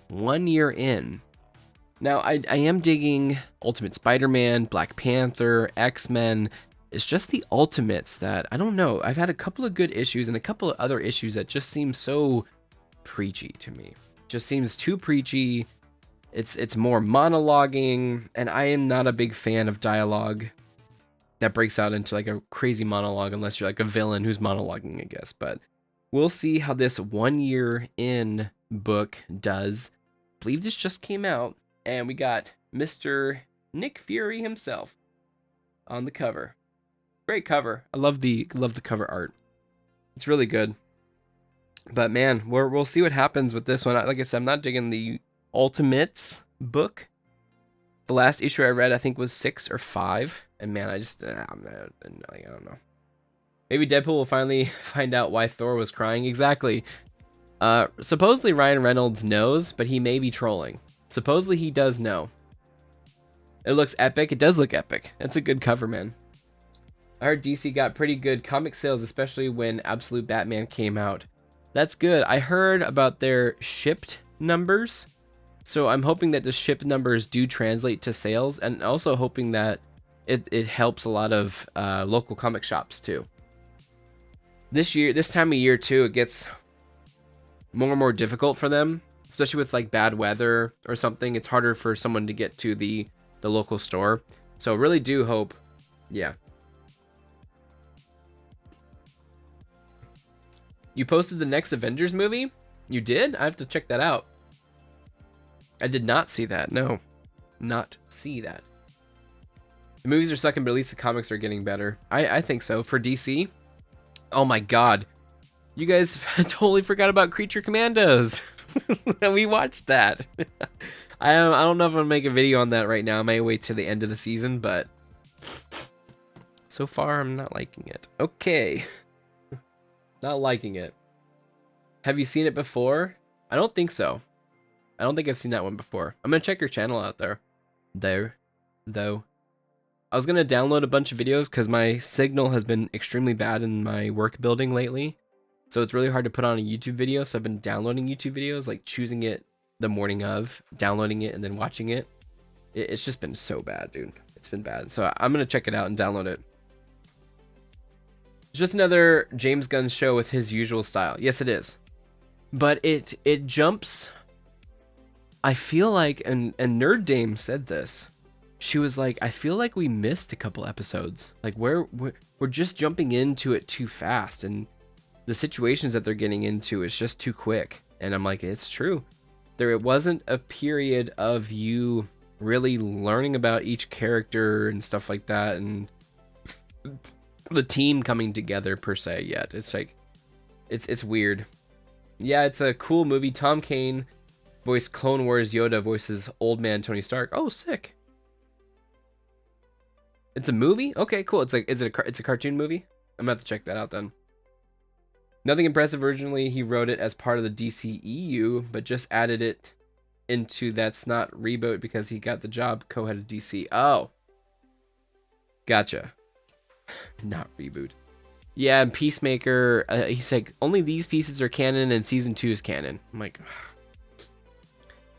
1 year in. Now, I am digging Ultimate Spider-Man, Black Panther, X-Men. It's just the Ultimates that, I don't know. I've had a couple of good issues and a couple of other issues that just seem so preachy to me. Just seems too preachy. It's more monologuing, and I am not a big fan of dialogue that breaks out into like a crazy monologue unless you're like a villain who's monologuing, I guess. But we'll see how this 1 year in book does. I believe this just came out, and we got Mr. Nick Fury himself on the cover. Great cover. I love the cover art. It's really good. But man, we'll see what happens with this one. Like I said, I'm not digging the Ultimates book. The last issue I read, I think, was 6 or 5. And man, I don't know. Maybe Deadpool will finally find out why Thor was crying. Exactly. Supposedly Ryan Reynolds knows, but he may be trolling. Supposedly he does know. It looks epic. It does look epic. That's a good cover, man. I heard DC got pretty good comic sales, especially when Absolute Batman came out. That's good. I heard about their shipped numbers. So I'm hoping that the shipped numbers do translate to sales, and also hoping that it helps a lot of local comic shops too. This time of year too, it gets more and more difficult for them, especially with like bad weather or something. It's harder for someone to get to the local store. So really do hope, yeah. You posted the next Avengers movie? You did? I have to check that out. I did not see that. No, not see that. The movies are sucking, but at least the comics are getting better. I think so. For DC, oh my god, you guys totally forgot about Creature Commandos. We watched that. I don't know if I'm gonna make a video on that right now. I may wait till the end of the season, but so far I'm not liking it. Okay, not liking it. Have you seen it before? I don't think so. I don't think I've seen that one before. I'm gonna check your channel out though. I was gonna download a bunch of videos because my signal has been extremely bad in my work building lately. So it's really hard to put on a YouTube video. So I've been downloading YouTube videos, like choosing it the morning of, downloading it, and then watching it. It's just been so bad, dude. It's been bad. So I'm gonna check it out and download it. It's just another James Gunn show with his usual style. Yes, it is. But it jumps. I feel like, and Nerd Dame said this. She was like, I feel like we missed a couple episodes. Like we're just jumping into it too fast, and the situations that they're getting into is just too quick. And I'm like, it's true. There wasn't a period of you really learning about each character and stuff like that, and the team coming together per se yet. It's like, it's weird. Yeah, it's a cool movie. Tom Kane voiced Clone Wars Yoda, voices old man Tony Stark. Oh, sick. It's a movie? Okay, cool. It's like, it's a cartoon movie? I'm gonna have to check that out then. Nothing impressive. Originally, he wrote it as part of the DCEU, but just added it into That's Not Reboot because he got the job co-head of DC. Oh. Gotcha. Not Reboot. Yeah, and Peacemaker, he's like, only these pieces are canon and season 2 is canon. I'm like, ugh.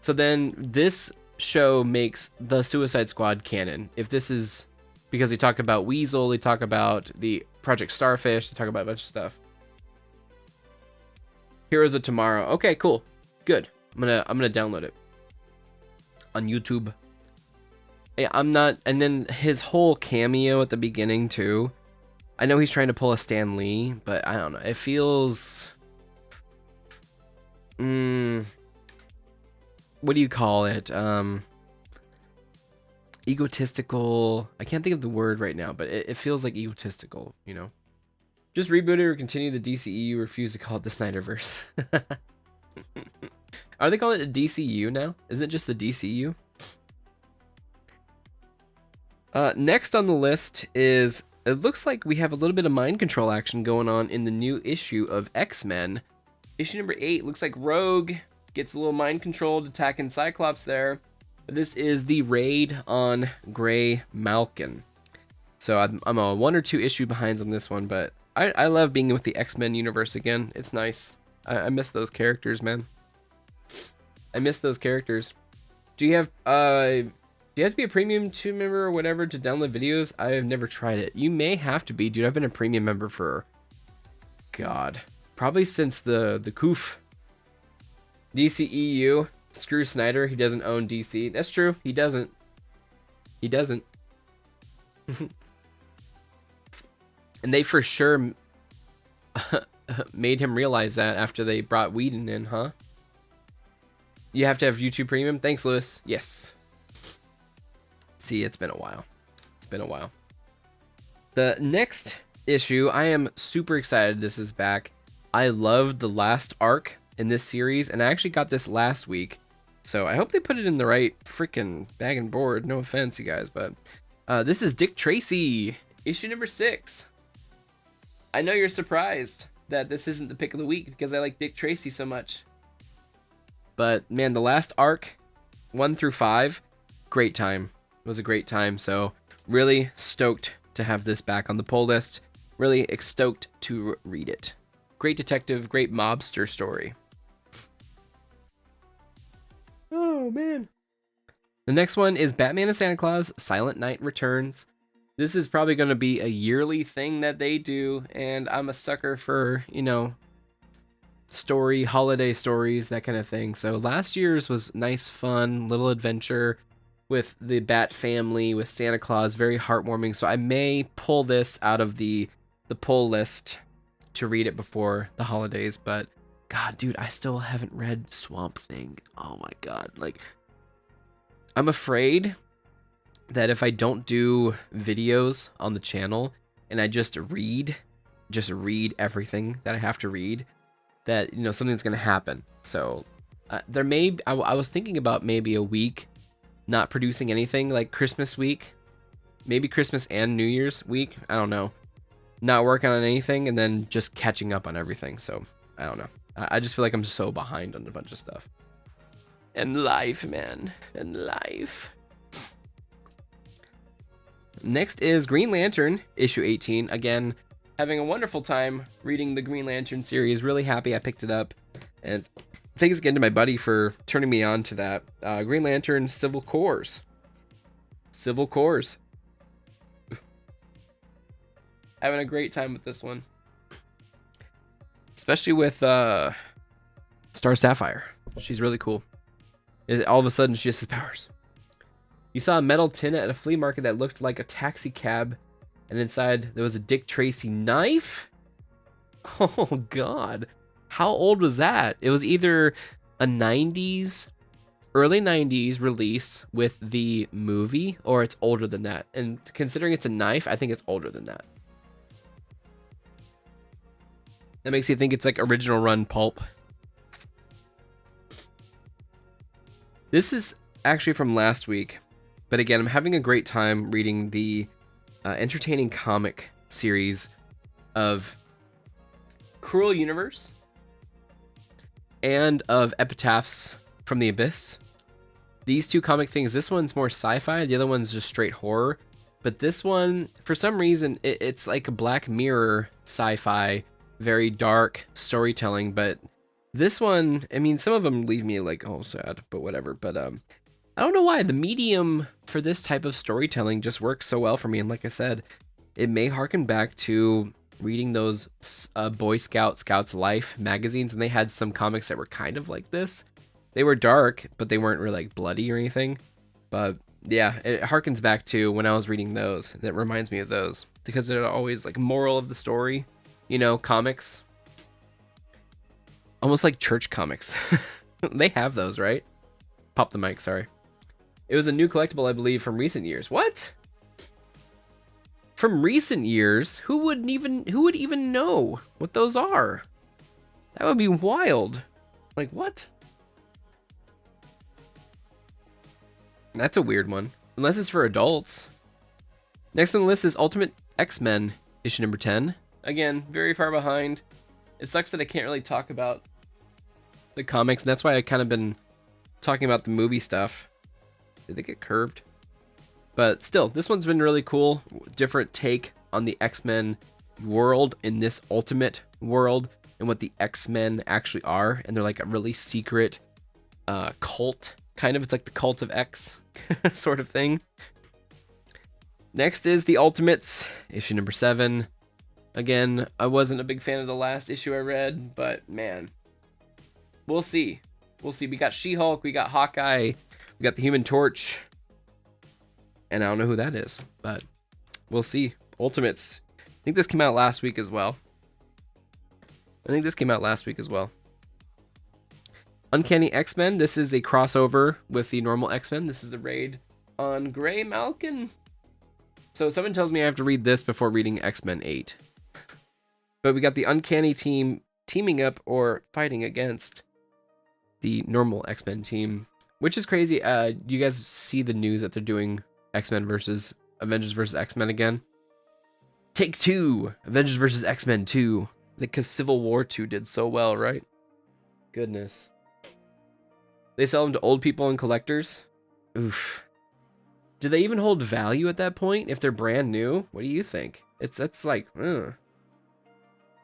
So then this show makes the Suicide Squad canon. If this is, because they talk about Weasel, they talk about the Project Starfish, they talk about a bunch of stuff. Heroes of Tomorrow. Okay, cool. Good. I'm gonna download it on YouTube. Hey, I'm not, and then his whole cameo at the beginning too. I know he's trying to pull a Stan Lee, but I don't know. It feels what do you call it? Egotistical. I can't think of the word right now, but it feels like egotistical, you know? Just reboot it or continue the DCEU, refuse to call it the Snyderverse. Are they calling it a DCU now? Isn't it just the DCU? Next on the list is, it looks like we have a little bit of mind control action going on in the new issue of X-Men. Issue number 8 looks like Rogue gets a little mind controlled, attacking Cyclops there. But this is the raid on Grey Malkin. So I'm a 1 or 2 issue behind on this one, but I love being with the X-Men universe again. It's nice. I miss those characters, man. I miss those characters. Do you have to be a premium 2 member or whatever to download videos? I have never tried it. You may have to be, dude. I've been a premium member for, God, probably since the Coof. DCEU. Screw Snyder. He doesn't own DC. That's true. He doesn't. He doesn't. And they for sure made him realize that after they brought Whedon in, huh? You have to have YouTube Premium? Thanks, Lewis. Yes. See, it's been a while. It's been a while. The next issue, I am super excited this is back. I loved the last arc in this series, and I actually got this last week. So I hope they put it in the right freaking bag and board. No offense, you guys, but this is Dick Tracy, issue number 6. I know you're surprised that this isn't the pick of the week because I like Dick Tracy so much. But man, the last arc, 1 through 5, great time. It was a great time. So really stoked to have this back on the poll list. Really stoked to read it. Great detective, great mobster story. Oh man. The next one is Batman and Santa Claus, Silent Night Returns. This is probably going to be a yearly thing that they do, and I'm a sucker for, you know, holiday stories, that kind of thing. So last year's was nice, fun, little adventure with the Bat family, with Santa Claus, very heartwarming. So I may pull this out of the pull list to read it before the holidays, but God, dude, I still haven't read Swamp Thing. Oh my God. Like, I'm afraid that if I don't do videos on the channel and I just read everything that I have to read, that, you know, something's going to happen. So there may, I was thinking about maybe a week not producing anything, like Christmas week, maybe Christmas and New Year's week. I don't know. Not working on anything and then just catching up on everything. So I don't know. I just feel like I'm so behind on a bunch of stuff. And life, man. And life. Next is Green Lantern, issue 18. Again, having a wonderful time reading the Green Lantern series. Really happy I picked it up. And thanks again to my buddy for turning me on to that. Green Lantern Civil Cores. Civil Cores. Having a great time with this one. Especially with Star Sapphire. She's really cool. All of a sudden, she just has powers. You saw a metal tin at a flea market that looked like a taxi cab, and inside there was a Dick Tracy knife? Oh, God. How old was that? It was either a 90s, early 90s release with the movie, or it's older than that. And considering it's a knife, I think it's older than that. That makes you think it's like original run pulp. This is actually from last week. But again, I'm having a great time reading the entertaining comic series of Cruel Universe and of Epitaphs from the Abyss. These two comic things, this one's more sci-fi, the other one's just straight horror. But this one, for some reason, it's like a Black Mirror sci-fi, very dark storytelling. But this one, I mean, some of them leave me like, oh, sad, but whatever. But I don't know why the medium for this type of storytelling just works so well for me. And like I said, it may harken back to reading those Boy Scouts Life magazines, and they had some comics that were kind of like this. They were dark, but they weren't really like bloody or anything. But yeah, it harkens back to when I was reading those. That reminds me of those because they're always like moral of the story, you know, comics. Almost like church comics. They have those, right? Pop the mic, sorry. It was a new collectible, I believe, from recent years. What? From recent years? Who would even know what those are? That would be wild. Like, what? That's a weird one. Unless it's for adults. Next on the list is Ultimate X-Men, issue number 10. Again, very far behind. It sucks that I can't really talk about the comics, and that's why I kind of been talking about the movie stuff. Did they get curved? But still, this one's been really cool. Different take on the X-Men world in this Ultimate world and what the X-Men actually are. And they're like a really secret cult, kind of. It's like the Cult of X sort of thing. Next is the Ultimates, issue number 7. Again, I wasn't a big fan of the last issue I read, but man, we'll see. We'll see. We got She-Hulk, we got Hawkeye, we got the Human Torch, and I don't know who that is, but we'll see. Ultimates. I think this came out last week as well. Uncanny X-Men. This is the crossover with the normal X-Men. This is the raid on Grey Malkin. So someone tells me I have to read this before reading X-Men 8. But we got the Uncanny team teaming up or fighting against the normal X-Men team, which is crazy. You guys see the news that they're doing X-Men versus Avengers versus X-Men again? Take 2, Avengers versus X-Men 2. Because Civil War 2 did so well, right? Goodness. They sell them to old people and collectors? Oof. Do they even hold value at that point if they're brand new? What do you think? That's like, ugh.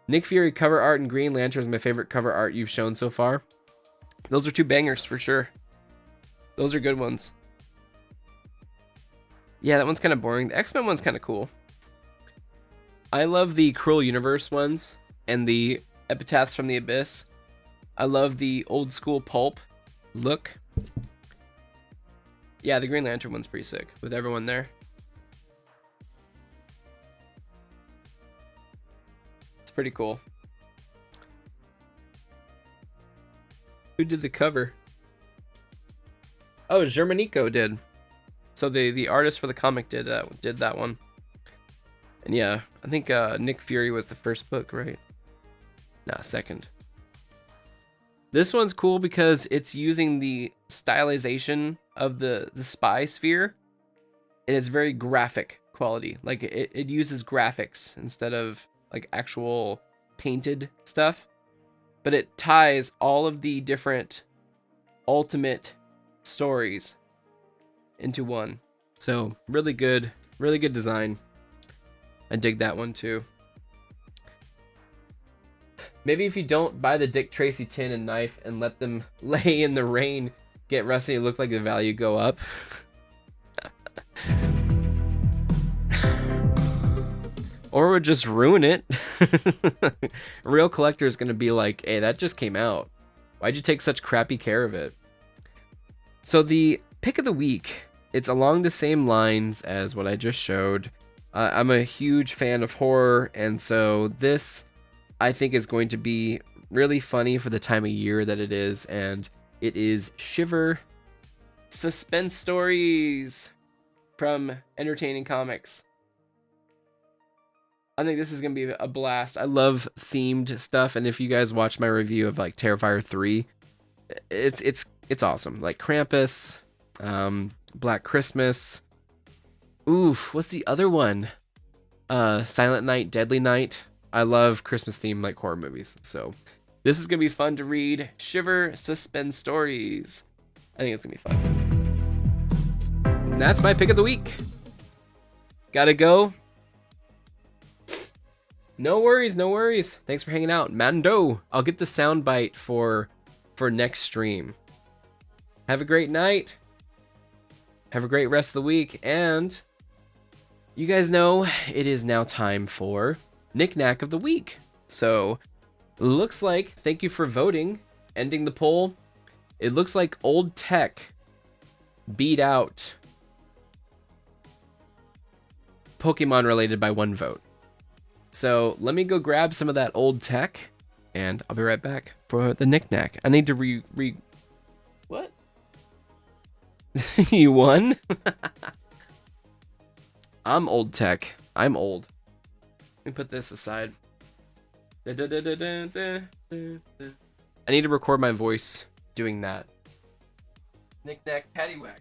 Nick Fury cover art and Green Lantern is my favorite cover art you've shown so far. Those are 2 bangers for sure. Those are good ones. Yeah, that one's kind of boring. The X-Men one's kind of cool. I love the Cruel Universe ones and the Epitaphs from the Abyss. I love the old school pulp look. Yeah, the Green Lantern one's pretty sick with everyone there. It's pretty cool. Who did the cover? Oh, Germanico did. So the artist for the comic did that one. And yeah, I think Nick Fury was the first book, right? Nah, second. This one's cool because it's using the stylization of the spy sphere, and it's very graphic quality. Like it uses graphics instead of like actual painted stuff, but it ties all of the different Ultimate stories into one. So really good design. I dig that one too. Maybe if you don't buy the Dick Tracy tin and knife and let them lay in the rain, get rusty, and look like the value go up. would just ruin it. A real collector is going to be like, hey, that just came out. Why'd you take such crappy care of it? So the pick of the week, it's along the same lines as what I just showed. I'm a huge fan of horror, and so this, I think, is going to be really funny for the time of year that it is, and it is Shiver Suspense Stories from Entertaining Comics. I think this is going to be a blast. I love themed stuff, and if you guys watch my review of like Terrifier 3, it's awesome. Like Krampus, Black Christmas. Oof, what's the other one? Silent Night, Deadly Night. I love Christmas themed like horror movies. So this is gonna be fun to read. Shiver Suspense Stories. I think it's gonna be fun. And that's my pick of the week. Gotta go. No worries, no worries. Thanks for hanging out, Mando. I'll get the soundbite for next stream. Have a great night. Have a great rest of the week, and you guys know it is now time for Knick-Knack of the Week. So, looks like, thank you for voting, ending the poll. It looks like Old Tech beat out Pokemon related by 1 vote. So, let me go grab some of that Old Tech, and I'll be right back for the Knick-Knack. I need to What? You won? I'm Old Tech. I'm old. Let me put this aside. I need to record my voice doing that. Knick-Knack, Paddywhack.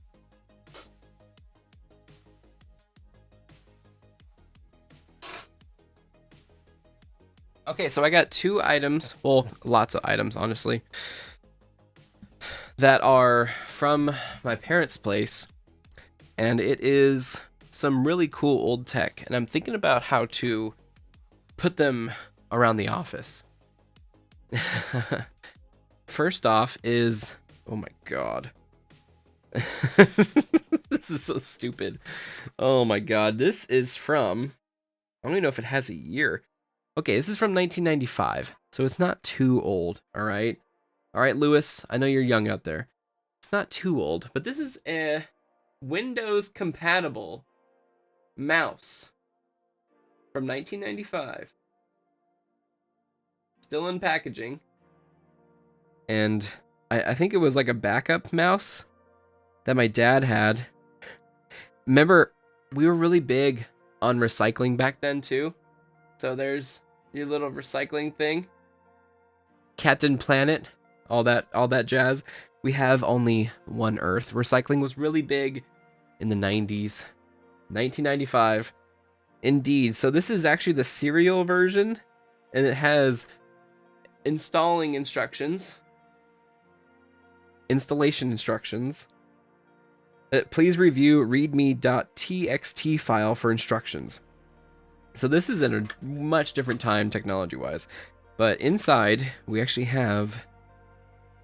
Okay, so I got 2 items. Well, lots of items, honestly. That are from my parents' place. And it is some really cool old tech, and I'm thinking about how to put them around the office. First off is, oh my god. This is so stupid. Oh my god, this is from, I don't even know if it has a year. Okay, this is from 1995, so it's not too old, alright? Alright, Lewis, I know you're young out there. It's not too old, but this is a Windows compatible mouse from 1995. Still in packaging. And I think it was like a backup mouse that my dad had. Remember, we were really big on recycling back then too. So there's your little recycling thing. Captain Planet, all that jazz. We have only one Earth. Recycling was really big in the 90s. 1995. Indeed. So this is actually the serial version, and it has installation instructions. Please review readme.txt file for instructions. So this is at a much different time technology-wise. But inside, we actually have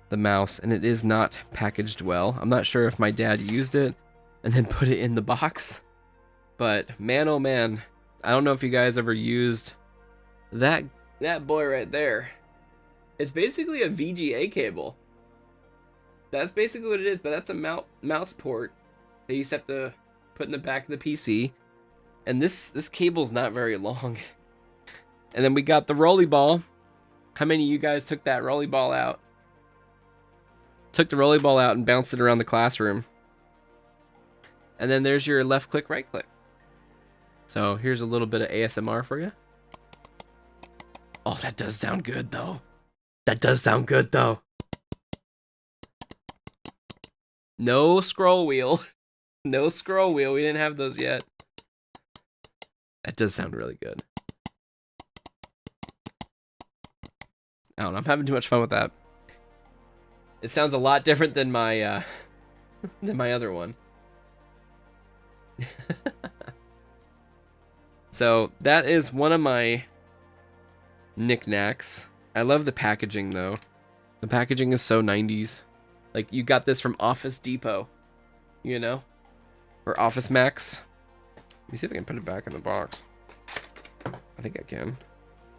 the mouse, and it is not packaged well. I'm not sure if my dad used it and then put it in the box. But man, oh man, I don't know if you guys ever used that boy right there. It's basically a VGA cable. That's basically what it is, but that's a mouse port that you just have to put in the back of the PC. And this cable's not very long. And then we got the rolly ball. How many of you guys took that rolly ball out? Took the rolly ball out and bounced it around the classroom. And then there's your left click, right click. So here's a little bit of ASMR for you. Oh, that does sound good though. That does sound good though. No scroll wheel. No scroll wheel. We didn't have those yet. That does sound really good. I don't know. I'm having too much fun with that. It sounds a lot different than my other one. So that is one of my knickknacks. I love the packaging though. The packaging is so 90s. Like you got this from Office Depot, you know? Or Office Max. Let me see if I can put it back in the box. I think I can.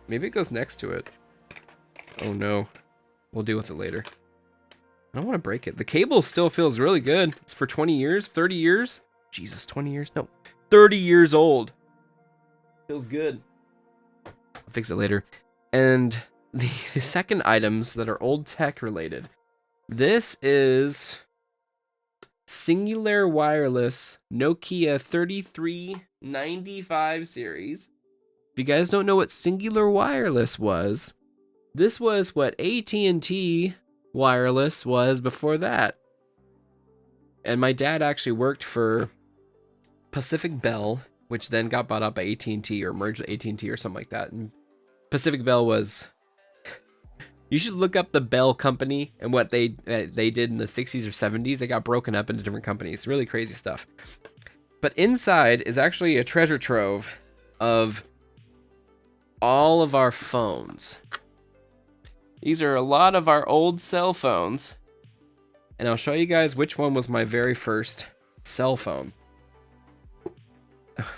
Maybe it goes next to it. Oh no. We'll deal with it later. I don't want to break it. The cable still feels really good. It's for 20 years, 30 years. Jesus, 20 years? No. 30 years old. Feels good. I'll fix it later. And the second items that are old tech related. This is Singular Wireless Nokia 3395 series. If you guys don't know what Singular Wireless was, this was what AT&T Wireless was before that. And my dad actually worked for Pacific Bell, which then got bought out by AT&T or merged with AT&T or something like that. And Pacific Bell was... You should look up the Bell company and what they did in the 60s or 70s. They got broken up into different companies. Really crazy stuff. But inside is actually a treasure trove of all of our phones. These are a lot of our old cell phones. And I'll show you guys which one was my very first cell phone.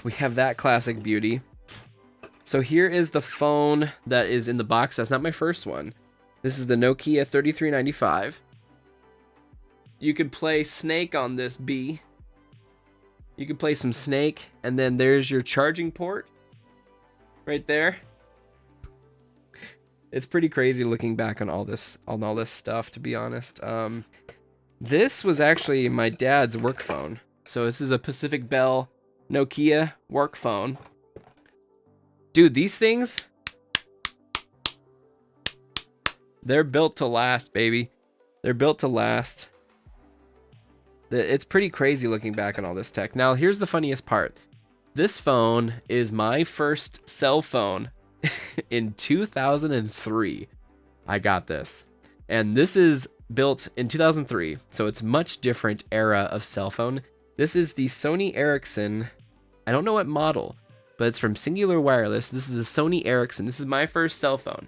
We have that classic beauty. So here is the phone that is in the box. That's not my first one. This is the Nokia 3395. You could play Snake on this B. You could play some Snake, and then there's your charging port right there. It's pretty crazy looking back on all this stuff, to be honest. This was actually my dad's work phone. So this is a Pacific Bell Nokia work phone. Dude, these things, they're built to last, baby. They're built to last. It's pretty crazy looking back on all this tech. Now, here's the funniest part. This phone is my first cell phone. In 2003, I got this. And this is built in 2003, so it's much different era of cell phone. This is the Sony Ericsson. I don't know what model, but it's from Singular Wireless. This is the Sony Ericsson. This is my first cell phone.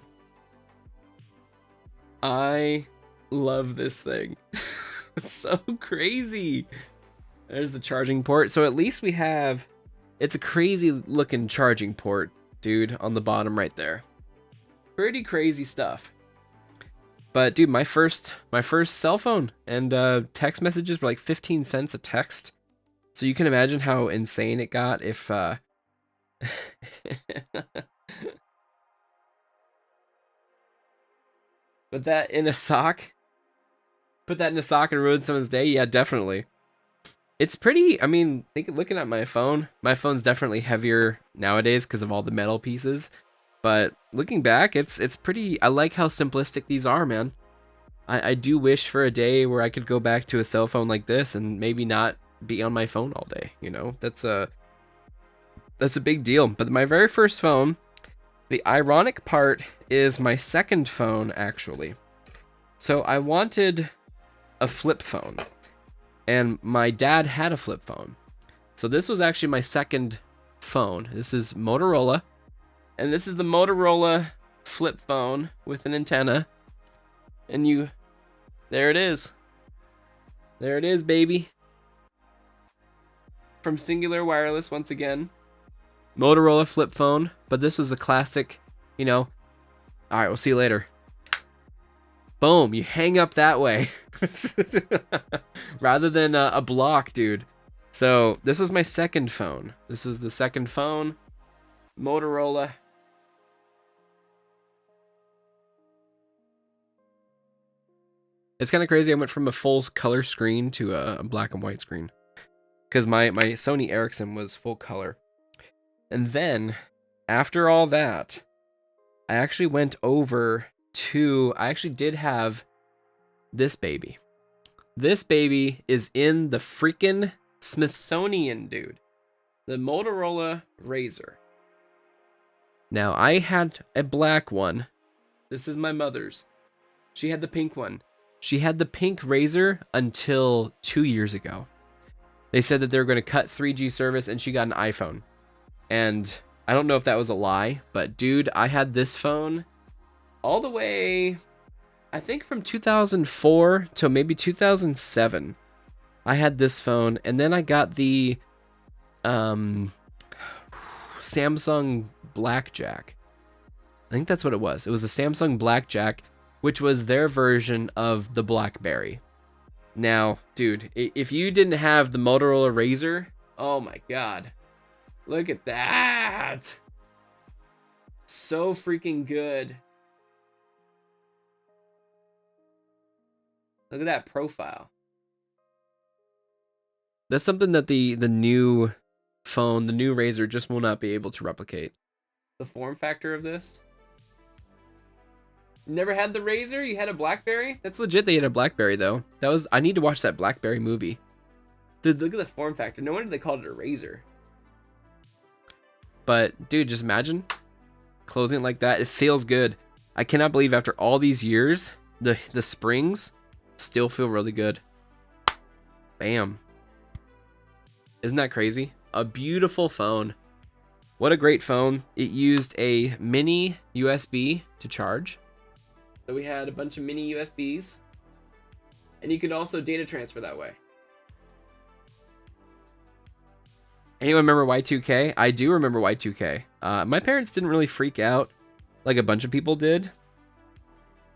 I love this thing. So crazy. There's the charging port. So at least we have... It's a crazy looking charging port, dude, on the bottom right there. Pretty crazy stuff. But dude, my first cell phone, and text messages were like 15 cents a text. So you can imagine how insane it got if Put that in a sock? Put that in a sock and ruin someone's day? Yeah, definitely. It's pretty, I mean, looking at my phone's definitely heavier nowadays because of all the metal pieces. But looking back, it's pretty, I like how simplistic these are, man. I do wish for a day where I could go back to a cell phone like this and maybe not be on my phone all day, you know? That's a big deal. But my very first phone, the ironic part is my second phone, actually. So I wanted a flip phone. And my dad had a flip phone. So this was actually my second phone. This is Motorola. And this is the Motorola flip phone with an antenna. And there it is. There it is, baby. From Singular Wireless, once again. Motorola flip phone. But this was a classic, you know. Alright, we'll see you later. Boom, you hang up that way. Rather than a block, dude. So, this is my second phone. This is the second phone. Motorola. It's kind of crazy. I went from a full color screen to a black and white screen. Because my Sony Ericsson was full color. And then, after all that, I actually went over to... I actually did have this baby. This baby is in the freaking Smithsonian, dude. The Motorola Razr. Now, I had a black one. This is my mother's. She had the pink one. She had the pink Razr until 2 years ago. They said that they were going to cut 3G service and she got an iPhone. And I don't know if that was a lie, but dude, I had this phone all the way, I think from 2004 to maybe 2007. I had this phone, and then I got the Samsung Blackjack. I think that's what it was. It was a Samsung Blackjack, which was their version of the BlackBerry. Now, dude, if you didn't have the Motorola Razr, oh my god. Look at that. So freaking good. Look at that profile. That's something that the new phone, the new Razr, just will not be able to replicate. The form factor of this. Never had the Razr? You had a BlackBerry? That's legit. They had a BlackBerry though. That was. I need to watch that BlackBerry movie. Dude, look at the form factor. No wonder they called it a Razr. But dude, just imagine closing it like that. It feels good. I cannot believe after all these years, the springs still feel really good. Bam. Isn't that crazy? A beautiful phone. What a great phone. It used a mini USB to charge. So we had a bunch of mini USBs. And you could also data transfer that way. Anyone remember Y2K? I do remember Y2K. My parents didn't really freak out like a bunch of people did.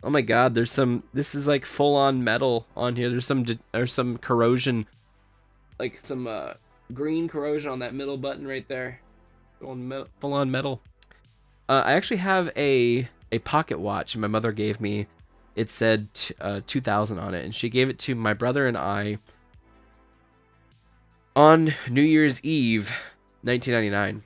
Oh my god, this is like full-on metal on here. There's some corrosion, like some green corrosion on that middle button right there. Full-on metal. I actually have a pocket watch my mother gave me. It said 2000 on it, and she gave it to my brother and I on New Year's Eve, 1999.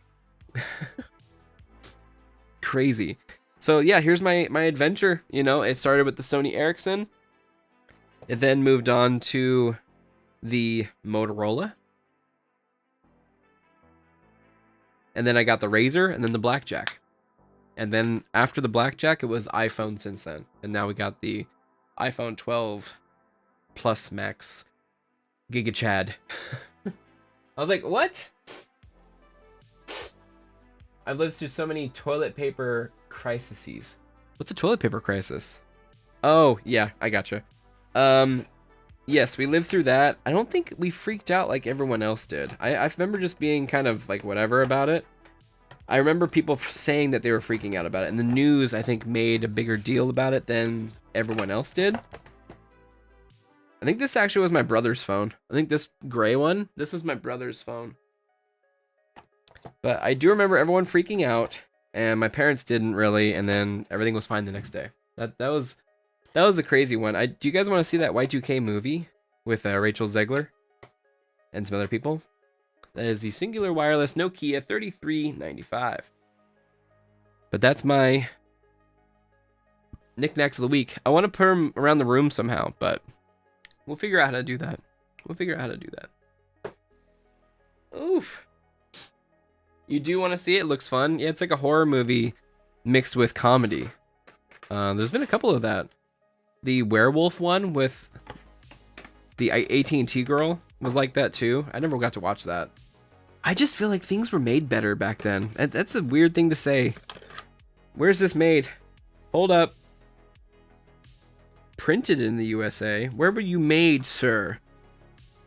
Crazy. So yeah, here's my adventure. You know, it started with the Sony Ericsson. It then moved on to the Motorola. And then I got the Razr, and then the Blackjack. And then after the Blackjack, it was iPhone since then. And now we got the iPhone 12 Plus Max Giga Chad. I was like, what? I've lived through so many toilet paper crises. What's a toilet paper crisis? Oh, yeah, I gotcha. Yes, we lived through that. I don't think we freaked out like everyone else did. I remember just being kind of like whatever about it. I remember people saying that they were freaking out about it, and the news, I think, made a bigger deal about it than everyone else did. I think this actually was my brother's phone. I think this gray one, this was my brother's phone. But I do remember everyone freaking out, and my parents didn't really, and then everything was fine the next day. That was a crazy one. Do you guys want to see that Y2K movie with Rachel Zegler and some other people? That is the Singular Wireless Nokia 3395. But that's my knickknacks of the week. I want to put them around the room somehow, but we'll figure out how to do that. Oof. You do want to see it? It looks fun. Yeah, it's like a horror movie mixed with comedy. There's been a couple of that. The werewolf one with the AT&T girl was like that too. I never got to watch that. I just feel like things were made better back then. And that's a weird thing to say. Where's this made? Hold up. Printed in the USA. Where were you made, sir?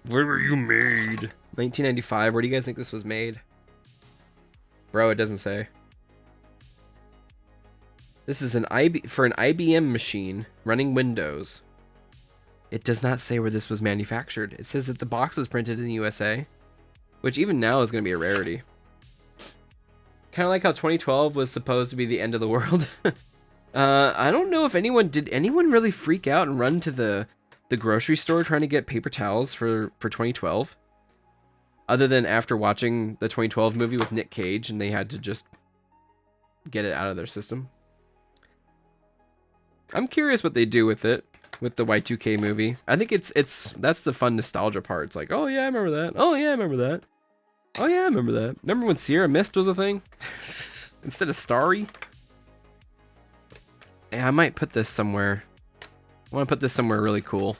Where were you made? 1995. Where do you guys think this was made? Bro, it doesn't say. This is for an IBM machine running Windows. It does not say where this was manufactured. It says that the box was printed in the USA, which even now is going to be a rarity. Kind of like how 2012 was supposed to be the end of the world. I don't know if did anyone really freak out and run to the grocery store trying to get paper towels for 2012? Other than after watching the 2012 movie with Nick Cage and they had to just get it out of their system. I'm curious what they do with it, with the Y2K movie. I think that's the fun nostalgia part. It's like, oh yeah, I remember that. Oh yeah, I remember that. Oh yeah, I remember that. Remember when Sierra Mist was a thing? Instead of Starry? Yeah, I might put this somewhere. I want to put this somewhere really cool.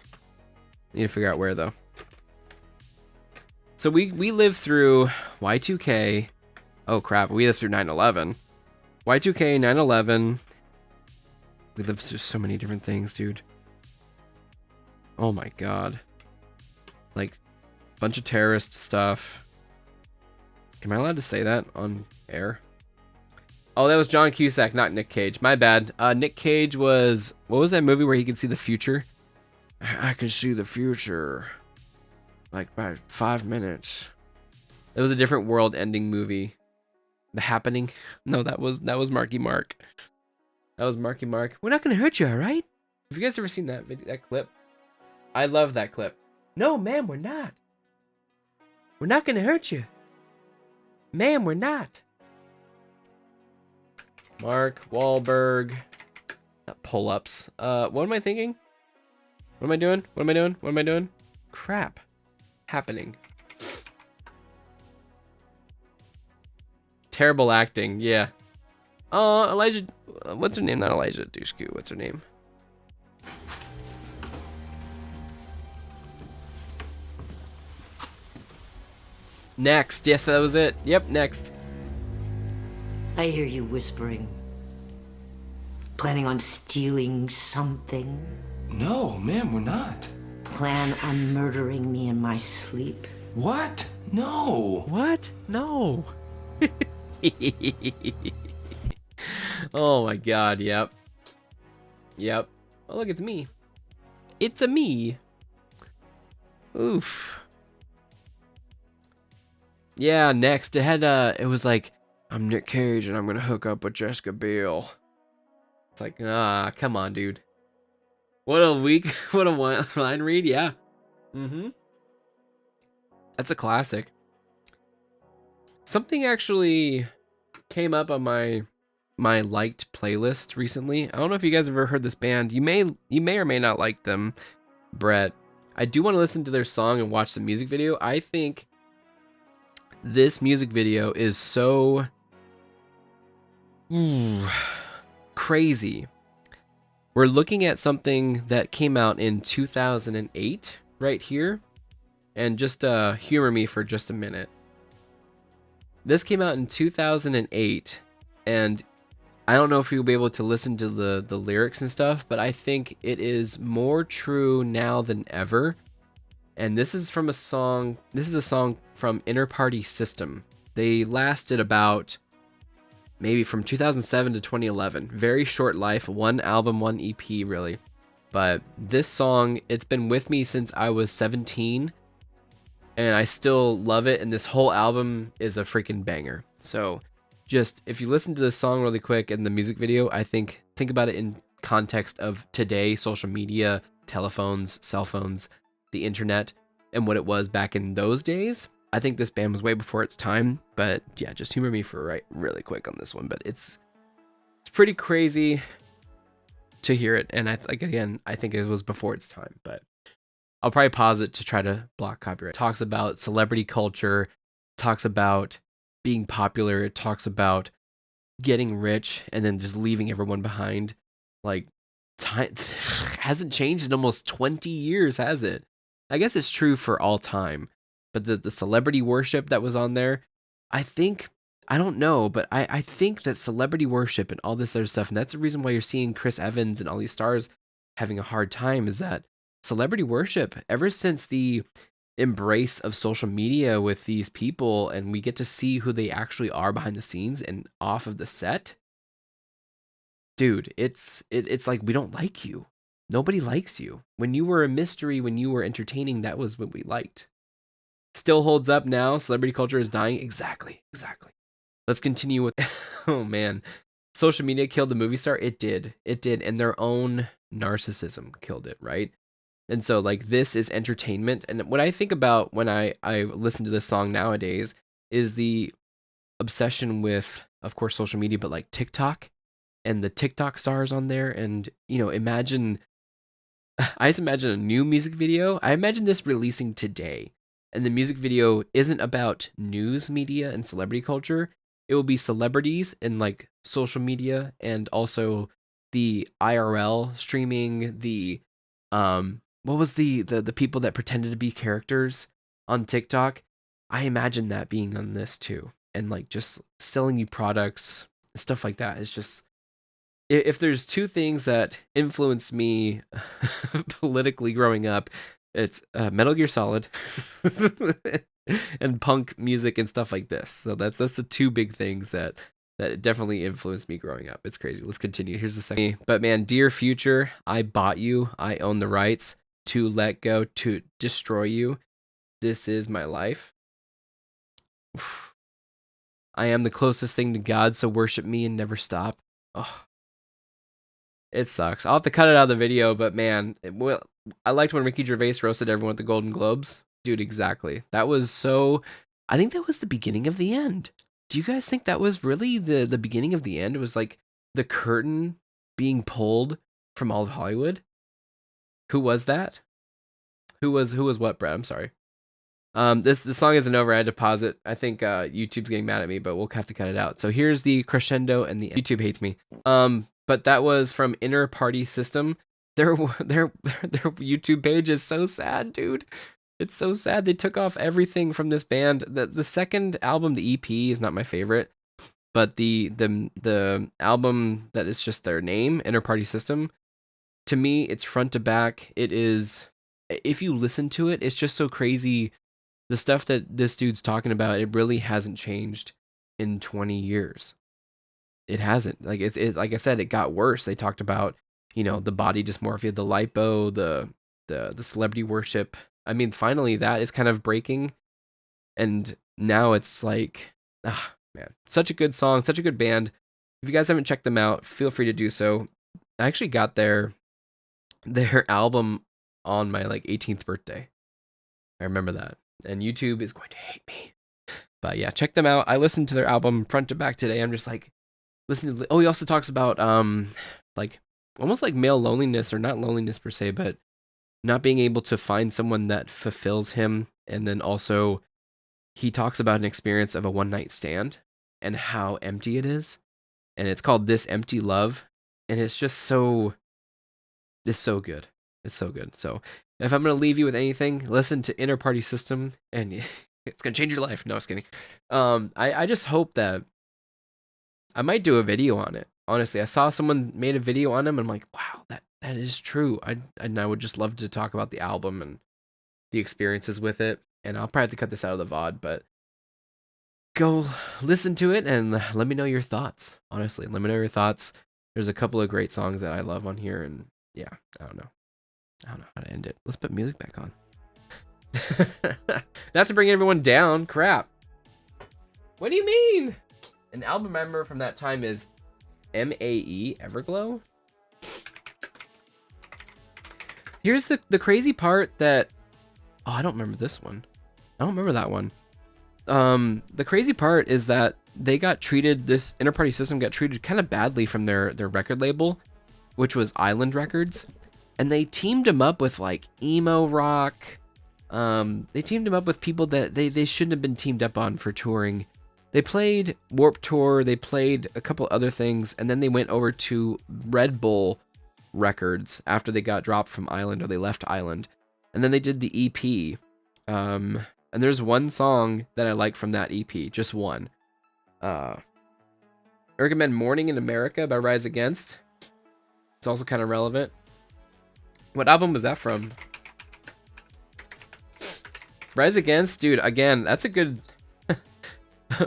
Need to figure out where though. So we lived through Y2K. Oh crap, we lived through 9/11. Y2K, 9/11. We lived through so many different things, dude. Oh my god. Like, bunch of terrorist stuff. Am I allowed to say that on air? Oh, that was John Cusack, not Nick Cage. My bad. Nick Cage was... What was that movie where he could see the future? I can see the future. Like, by 5 minutes. It was a different world-ending movie. The Happening? No, that was Marky Mark. That was Marky Mark. We're not gonna hurt you, alright? Have you guys ever seen that clip? I love that clip. No, ma'am, we're not. We're not gonna hurt you. Ma'am, we're not. Mark Wahlberg. Not pull-ups. What am I thinking? What am I doing? What am I doing? What am I doing? Crap. Happening. Terrible acting, yeah. Elijah... What's her name? Not Elijah Dushku. What's her name? Next. Yes, that was it. Yep, next. I hear you whispering. Planning on stealing something? No, ma'am, we're not. Plan on murdering me in my sleep? What? No. What? No. Oh my god, yep. Yep. Oh, look, it's me. It's a me. Oof. Yeah, next. It had, it was like, I'm Nick Cage and I'm gonna hook up with Jessica Biel. It's like, come on, dude. What a week, what a line read, yeah. Mm-hmm. That's a classic. Something actually came up on my liked playlist recently. I don't know if you guys have ever heard this band. You may or may not like them, Brett. I do want to listen to their song and watch the music video. I think this music video is so crazy. We're looking at something that came out in 2008 right here. And just humor me for just a minute. This came out in 2008, and I don't know if you'll be able to listen to the lyrics and stuff, but I think it is more true now than ever. And this is from a song from Inner Party System. They lasted about maybe from 2007 to 2011. Very short life, one album, one EP really. But this song, it's been with me since I was 17. And I still love it, and this whole album is a freaking banger. So, just, if you listen to this song really quick and the music video, I think about it in context of today, social media, telephones, cell phones, the internet, and what it was back in those days. I think this band was way before its time, but yeah, just humor me for really quick on this one. But it's pretty crazy to hear it, and I think it was before its time, but I'll probably pause it to try to block copyright. It talks about celebrity culture, talks about being popular, it talks about getting rich and then just leaving everyone behind. Like, time hasn't changed in almost 20 years, has it? I guess it's true for all time. But the celebrity worship that was on there, I don't know, but I think that celebrity worship and all this other stuff, and that's the reason why you're seeing Chris Evans and all these stars having a hard time, is that celebrity worship, ever since the embrace of social media with these people, and we get to see who they actually are behind the scenes and off of the set, dude, it's like, we don't like you. Nobody likes you. When you were a mystery, when you were entertaining, that was what we liked. Still holds up now. Celebrity culture is dying. Exactly. Let's continue with, oh man. Social media killed the movie star. It did. And their own narcissism killed it, right? And so, like, this is entertainment. And what I think about when I listen to this song nowadays is the obsession with, of course, social media, but like TikTok and the TikTok stars on there. And, I just imagine a new music video. I imagine this releasing today. And the music video isn't about news media and celebrity culture. It will be celebrities and like social media, and also the IRL streaming, the what was the people that pretended to be characters on TikTok? I imagine that being on this too, and like just selling you products, stuff like that. It's just, if there's two things that influenced me politically growing up, it's Metal Gear Solid and punk music and stuff like this. So that's the two big things that that definitely influenced me growing up. It's crazy. Let's continue. Here's the second. But man, dear future, I bought you. I own the rights to let go, to destroy you. This is my life. I am the closest thing to God, so worship me and never stop. Oh, it sucks. I'll have to cut it out of the video, but man, I liked when Ricky Gervais roasted everyone at the Golden Globes. Dude, exactly. That was so... I think that was the beginning of the end. Do you guys think that was really the beginning of the end? It was like the curtain being pulled from all of Hollywood? Who was that? Who was what, Brad? I'm sorry. This song isn't over. I had to pause it. I think YouTube's getting mad at me, but we'll have to cut it out. So here's the crescendo and the YouTube hates me. But that was from Inner Party System. Their YouTube page is so sad, dude. It's so sad. They took off everything from this band. The second album, the EP, is not my favorite, but the album that is just their name, Inner Party System, to me, it's front to back. It is, if you listen to it, it's just so crazy. The stuff that this dude's talking about, it really hasn't changed in 20 years. It hasn't. Like it's like I said, it got worse. They talked about, you know, the body dysmorphia, the lipo, the celebrity worship. I mean, finally that is kind of breaking, and now it's like, man, such a good song, such a good band. If you guys haven't checked them out, feel free to do so. I actually got their album on my like 18th birthday. I remember that. And YouTube is going to hate me. But yeah, check them out. I listened to their album front to back today. I'm just like listening to, oh, he also talks about like almost like male loneliness, or not loneliness per se, but not being able to find someone that fulfills him. And then also he talks about an experience of a one-night stand and how empty it is. And it's called This Empty Love. And it's just so, it's so good. It's so good. So if I'm going to leave you with anything, listen to Inner Party System, and it's going to change your life. No, I was kidding. I just hope that I might do a video on it. Honestly, I saw someone made a video on him, and I'm like, wow, that is true. I would just love to talk about the album and the experiences with it. And I'll probably have to cut this out of the VOD, but go listen to it and let me know your thoughts. Honestly, let me know your thoughts. There's a couple of great songs that I love on here, and yeah, I don't know how to end it. Let's put music back on. Not to bring everyone down. Crap. What do you mean? An album member from that time is MAE Everglow. Here's the crazy part that... Oh, I don't remember this one. I don't remember that one. The crazy part is that they got treated, this Inner Party System got treated kind of badly from their record label, which was Island Records. And they teamed him up with like emo rock. They teamed him up with people that they shouldn't have been teamed up on for touring. They played Warped Tour, they played a couple other things, and then they went over to Red Bull Records after they got dropped from Island, or they left Island. And then they did the EP. And there's one song that I like from that EP, just one. I recommend Morning in America by Rise Against. It's also kind of relevant. What album was that from? Rise Against, dude, again, that's a good...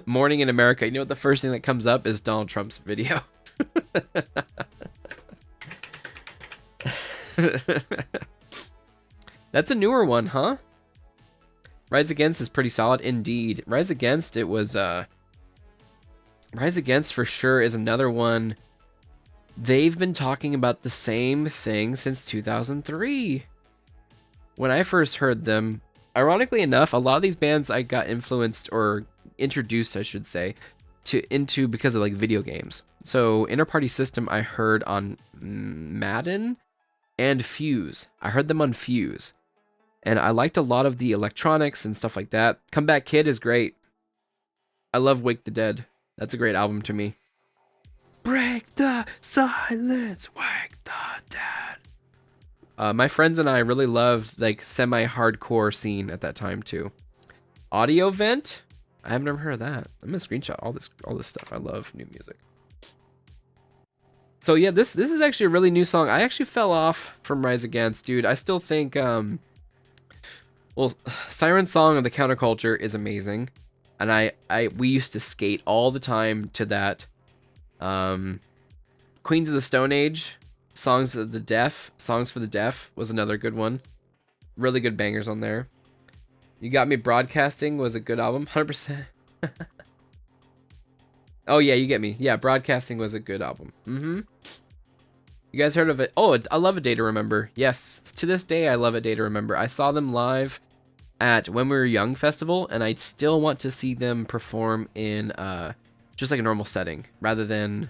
Morning in America. You know what, the first thing that comes up is Donald Trump's video. That's a newer one, huh? Rise Against is pretty solid indeed. Rise Against, it was Rise Against for sure is another one. They've been talking about the same thing since 2003. When I first heard them, ironically enough, a lot of these bands I got influenced, or introduced, I should say, into because of like video games. So Inner Party System I heard on Madden and Fuse. I heard them on Fuse. And I liked a lot of the electronics and stuff like that. Comeback Kid is great. I love Wake the Dead. That's a great album to me. Break the silence, wake the dead. My friends and I really loved like semi-hardcore scene at that time too. Audio Vent? I have never heard of that. I'm gonna screenshot all this stuff. I love new music. So yeah, this is actually a really new song. I actually fell off from Rise Against, dude. I still think well, Siren Song of the Counterculture is amazing. And we used to skate all the time to that Queens of the Stone Age, Songs for the Deaf was another good one. Really good bangers on there. You Got Me Broadcasting was a good album, 100%. Oh yeah, You Get Me. Yeah, Broadcasting was a good album. You guys heard of it? Oh, I love A Day to Remember. Yes, to this day I love A Day to Remember. I saw them live at When We Were Young Festival, and I still want to see them perform in just like a normal setting rather than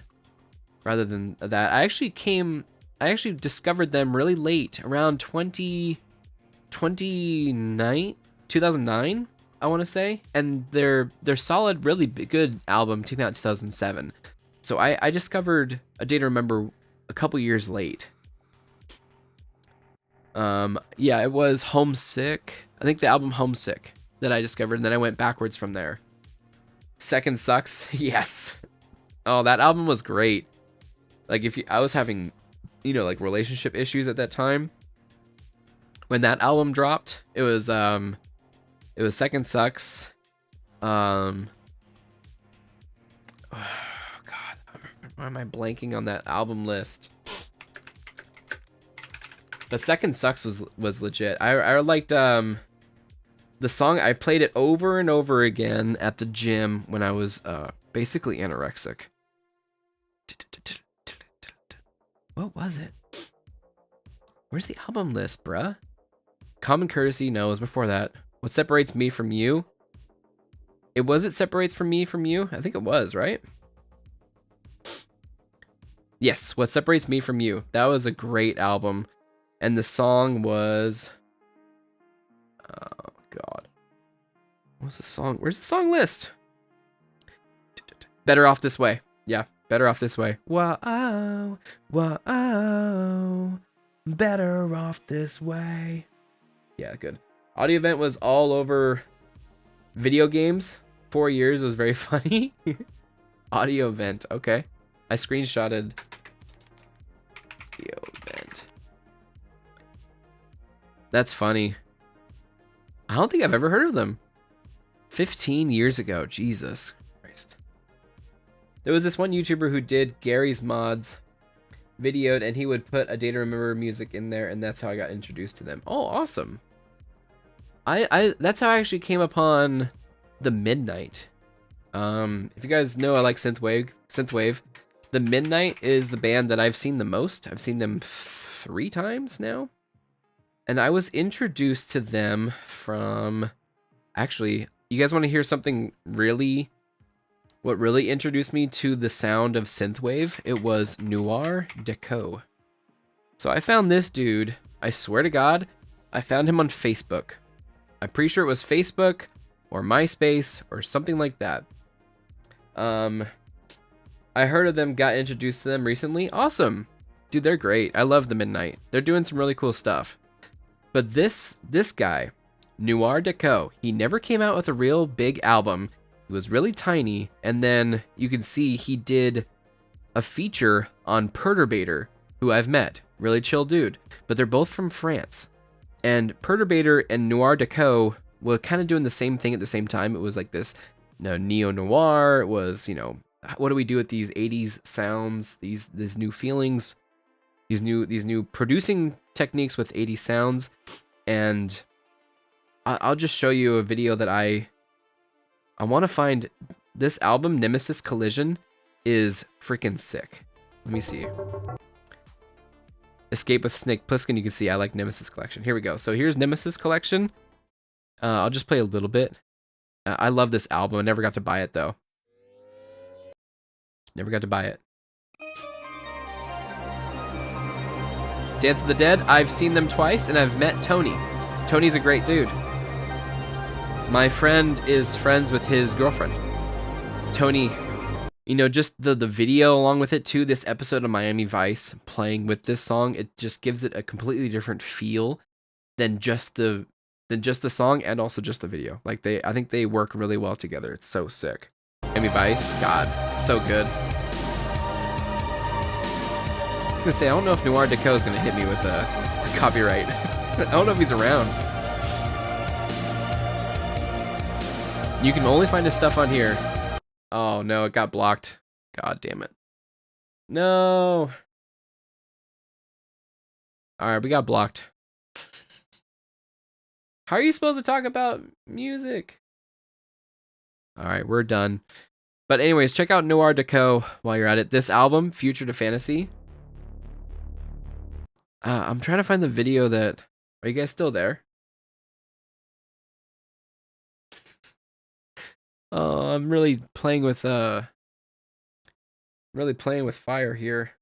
that. I actually discovered them really late, around 2009, I want to say, and their solid, really good album came out in 2007. So I discovered A Day to Remember a couple years late. Yeah, it was Homesick. I think the album Homesick that I discovered, and then I went backwards from there. Second Sucks. Yes. Oh, that album was great. Like, I was having, like relationship issues at that time. When that album dropped, it was Second Sucks. Oh God, why am I blanking on that album list? But Second Sucks was legit. I liked the song. I played it over and over again at the gym when I was basically anorexic. What was it? Where's the album list, bruh? Common Courtesy, no, it was before that. What Separates Me From You? It Separates From Me From You? I think it was, right? Yes, What Separates Me From You. That was a great album. And the song was... Oh, God. What was the song? Where's the song list? Better Off This Way. Yeah, Better Off This Way. Whoa, whoa, better off this way. Yeah, good. Audio Event was all over video games. 4 years was very funny. Audio Event, okay. I screenshotted Audio Event. That's funny. I don't think I've ever heard of them. 15 years ago, Jesus Christ. There was this one YouTuber who did Gary's Mods, videoed, and he would put A Day to Remember music in there, and that's how I got introduced to them. Oh, awesome. That's how I actually came upon The Midnight. If you guys know, I like synthwave. The Midnight is the band that I've seen the most. I've seen them 3 times now. And I was introduced to them from... Actually, you guys want to hear something really... What really introduced me to the sound of synthwave? It was Noir Deco. So I found this dude, I swear to God, I found him on Facebook. I'm pretty sure it was Facebook or MySpace or something like that. I heard of them, got introduced to them recently. Awesome. Dude, they're great. I love The Midnight. They're doing some really cool stuff. But this guy, Noir Deco, he never came out with a real big album. He was really tiny, and then you can see he did a feature on Perturbator, who I've met. Really chill dude. But they're both from France. And Perturbator and Noir Deco were kind of doing the same thing at the same time. It was like this neo-noir. It was, what do we do with these 80s sounds, these new feelings, these new producing techniques with 80s sounds. And I'll just show you a video that I want to find. This album, Nemesis Collision, is freaking sick. Let me see. Escape with Snake Plissken, you can see I like Nemesis Collection. Here we go. So here's Nemesis Collection. I'll just play a little bit. I love this album. I never got to buy it, though. Never got to buy it. Dance of the Dead, I've seen them twice, and I've met Tony. Tony's a great dude. My friend is friends with his girlfriend. Tony, just the video along with it too, this episode of Miami Vice playing with this song, it just gives it a completely different feel than just the song and also just the video. Like I think they work really well together. It's so sick. Miami Vice, God, so good. I was gonna say, I don't know if Noir Deco is gonna hit me with a copyright. I don't know if he's around. You can only find his stuff on here. Oh no, it got blocked. God damn it. No. Alright, we got blocked. How are you supposed to talk about music? Alright, we're done. But anyways, check out Noir Deco while you're at it. This album, Future to Fantasy. I'm trying to find the video that... Are you guys still there? Oh, I'm really playing with fire here.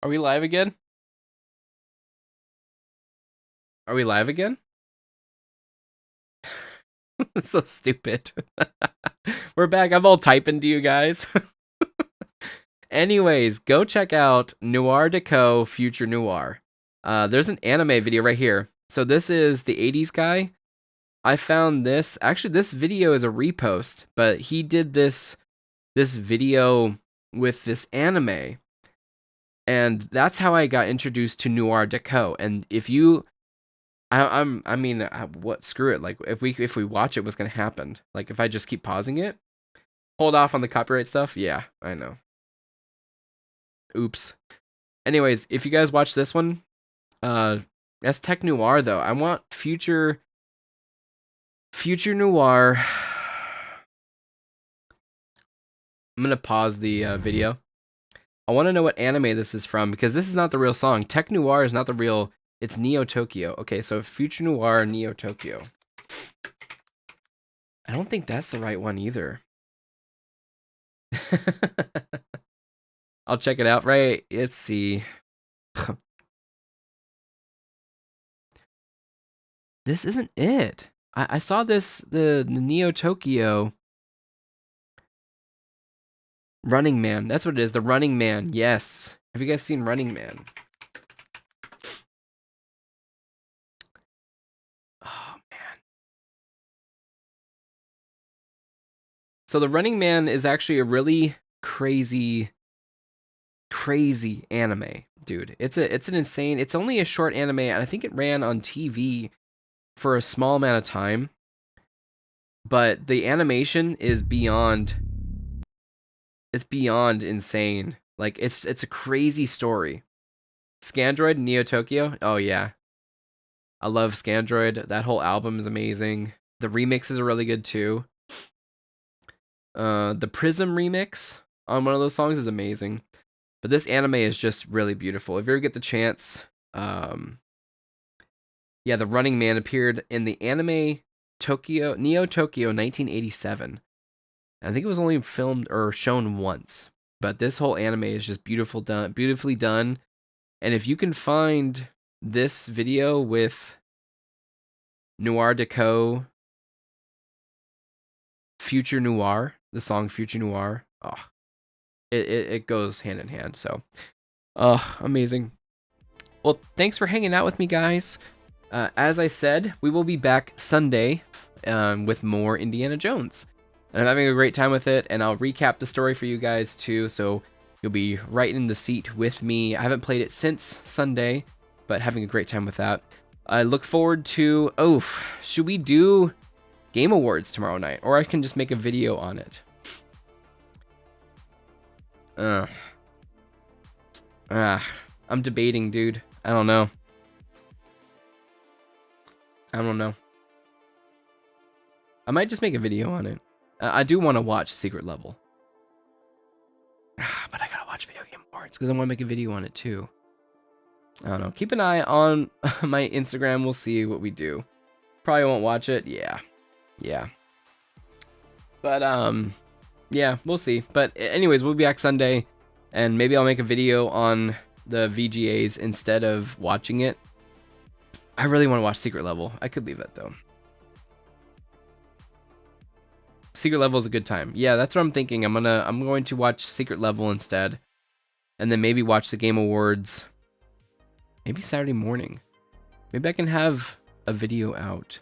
Are we live again? Are we live again? That's so stupid. We're back. I'm all typing to you guys. Anyways, go check out Noir Deco Future Noir. There's an anime video right here. So this is the 80s guy. I found this. Actually, this video is a repost, but he did this video with this anime. And that's how I got introduced to Noir Deco. And if you, what? Screw it. Like if we watch it, what's gonna happen? Like if I just keep pausing it, hold off on the copyright stuff. Yeah, I know. Oops. Anyways, if you guys watch this one, that's Tech Noir though. I want Future Noir. I'm gonna pause the video. I want to know what anime this is from, because this is not the real song. Tech Noir is not the real... It's Neo Tokyo. Okay, so Future Noir, Neo Tokyo. I don't think that's the right one either. I'll check it out. Right, let's see. This isn't it. I saw this, the Neo Tokyo... Running Man. That's what it is. The Running Man. Yes. Have you guys seen Running Man? Oh, man. So the Running Man is actually a really crazy anime, dude. It's an insane... It's only a short anime, and I think it ran on TV for a small amount of time. But the animation is beyond... It's beyond insane. Like, it's a crazy story. Scandroid, Neo Tokyo? Oh, yeah. I love Scandroid. That whole album is amazing. The remixes are really good, too. The Prism remix on one of those songs is amazing. But this anime is just really beautiful. If you ever get the chance... yeah, The Running Man appeared in the anime Neo Tokyo 1987. I think it was only filmed or shown once, but this whole anime is just beautifully done. And if you can find this video with Noir Deco, Future Noir, the song Future Noir, oh, it goes hand in hand. So, amazing. Well, thanks for hanging out with me, guys. As I said, we will be back Sunday with more Indiana Jones. and I'm having a great time with it, and I'll recap the story for you guys too, so you'll be right in the seat with me. I haven't played it since Sunday, but having a great time with that. I look forward to, should we do Game Awards tomorrow night? Or I can just make a video on it. I'm debating, dude. I don't know. I might just make a video on it. I do want to watch Secret Level. But I gotta watch Video Game Awards because I want to make a video on it too. I don't know. Keep an eye on my Instagram. We'll see what we do. Probably won't watch it. Yeah. But, yeah, we'll see. But anyways, we'll be back Sunday. And maybe I'll make a video on the VGAs instead of watching it. I really want to watch Secret Level. I could leave it, though. Secret Level is a good time. Yeah, that's what I'm thinking. I'm going to watch Secret Level instead. And then maybe watch the Game Awards. Maybe Saturday morning. Maybe I can have a video out.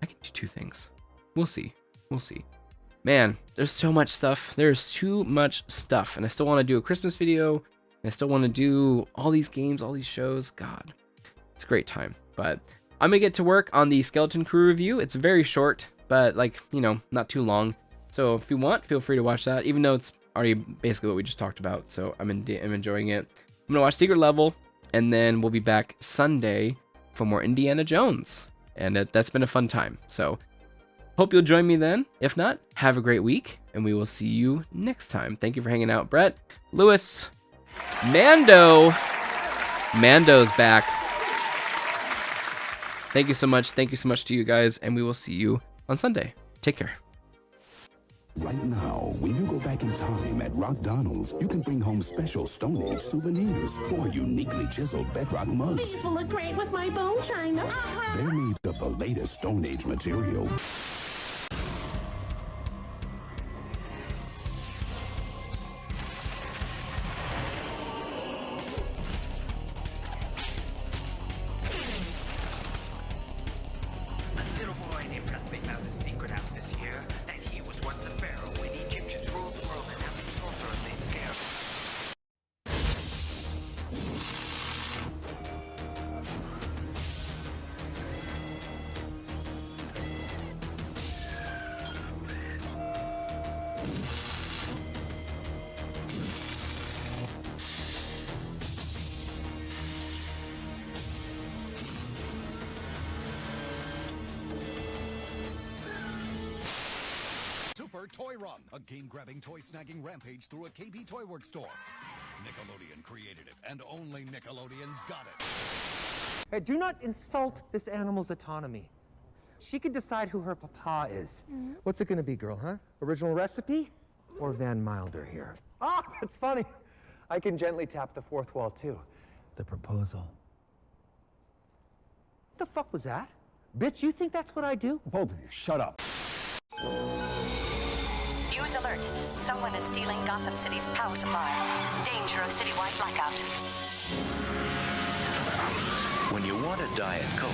I can do two things. We'll see. Man, there's so much stuff. There's too much stuff. And I still want to do a Christmas video. And I still want to do all these games, all these shows. God, it's a great time. But I'm going to get to work on the Skeleton Crew review. It's very short, but not too long. So if you want, feel free to watch that, even though it's already basically what we just talked about. So I'm enjoying it. I'm going to watch Secret Level, and then we'll be back Sunday for more Indiana Jones. And that's been a fun time. So hope you'll join me then. If not, have a great week, and we will see you next time. Thank you for hanging out, Brett, Lewis, Mando's back. Thank you so much. Thank you so much to you guys, and we will see you on Sunday. Take care. Right now, when you go back in time at Rock Donald's, you can bring home special Stone Age souvenirs for uniquely chiseled bedrock mugs. These will look great with my bone china. They're made of the latest Stone Age material. A little boy named Presley found a secret out this year that he was once a pharaoh when Egyptians ruled the world and after the sorcerer named Scare. Super Toy Run, a game-grabbing, toy-snagging rampage through a KB Toy Works store. Nickelodeon created it, and only Nickelodeon's got it. Hey, do not insult this animal's autonomy. She can decide who her papa is. What's it gonna be, girl, huh? Original recipe or Van Milder here? Ah, that's funny. I can gently tap the fourth wall, too. The proposal. What the fuck was that? Bitch, you think that's what I do? Both of you, shut up. News alert. Someone is stealing Gotham City's power supply. Danger of citywide blackout. When you want a Diet Coke,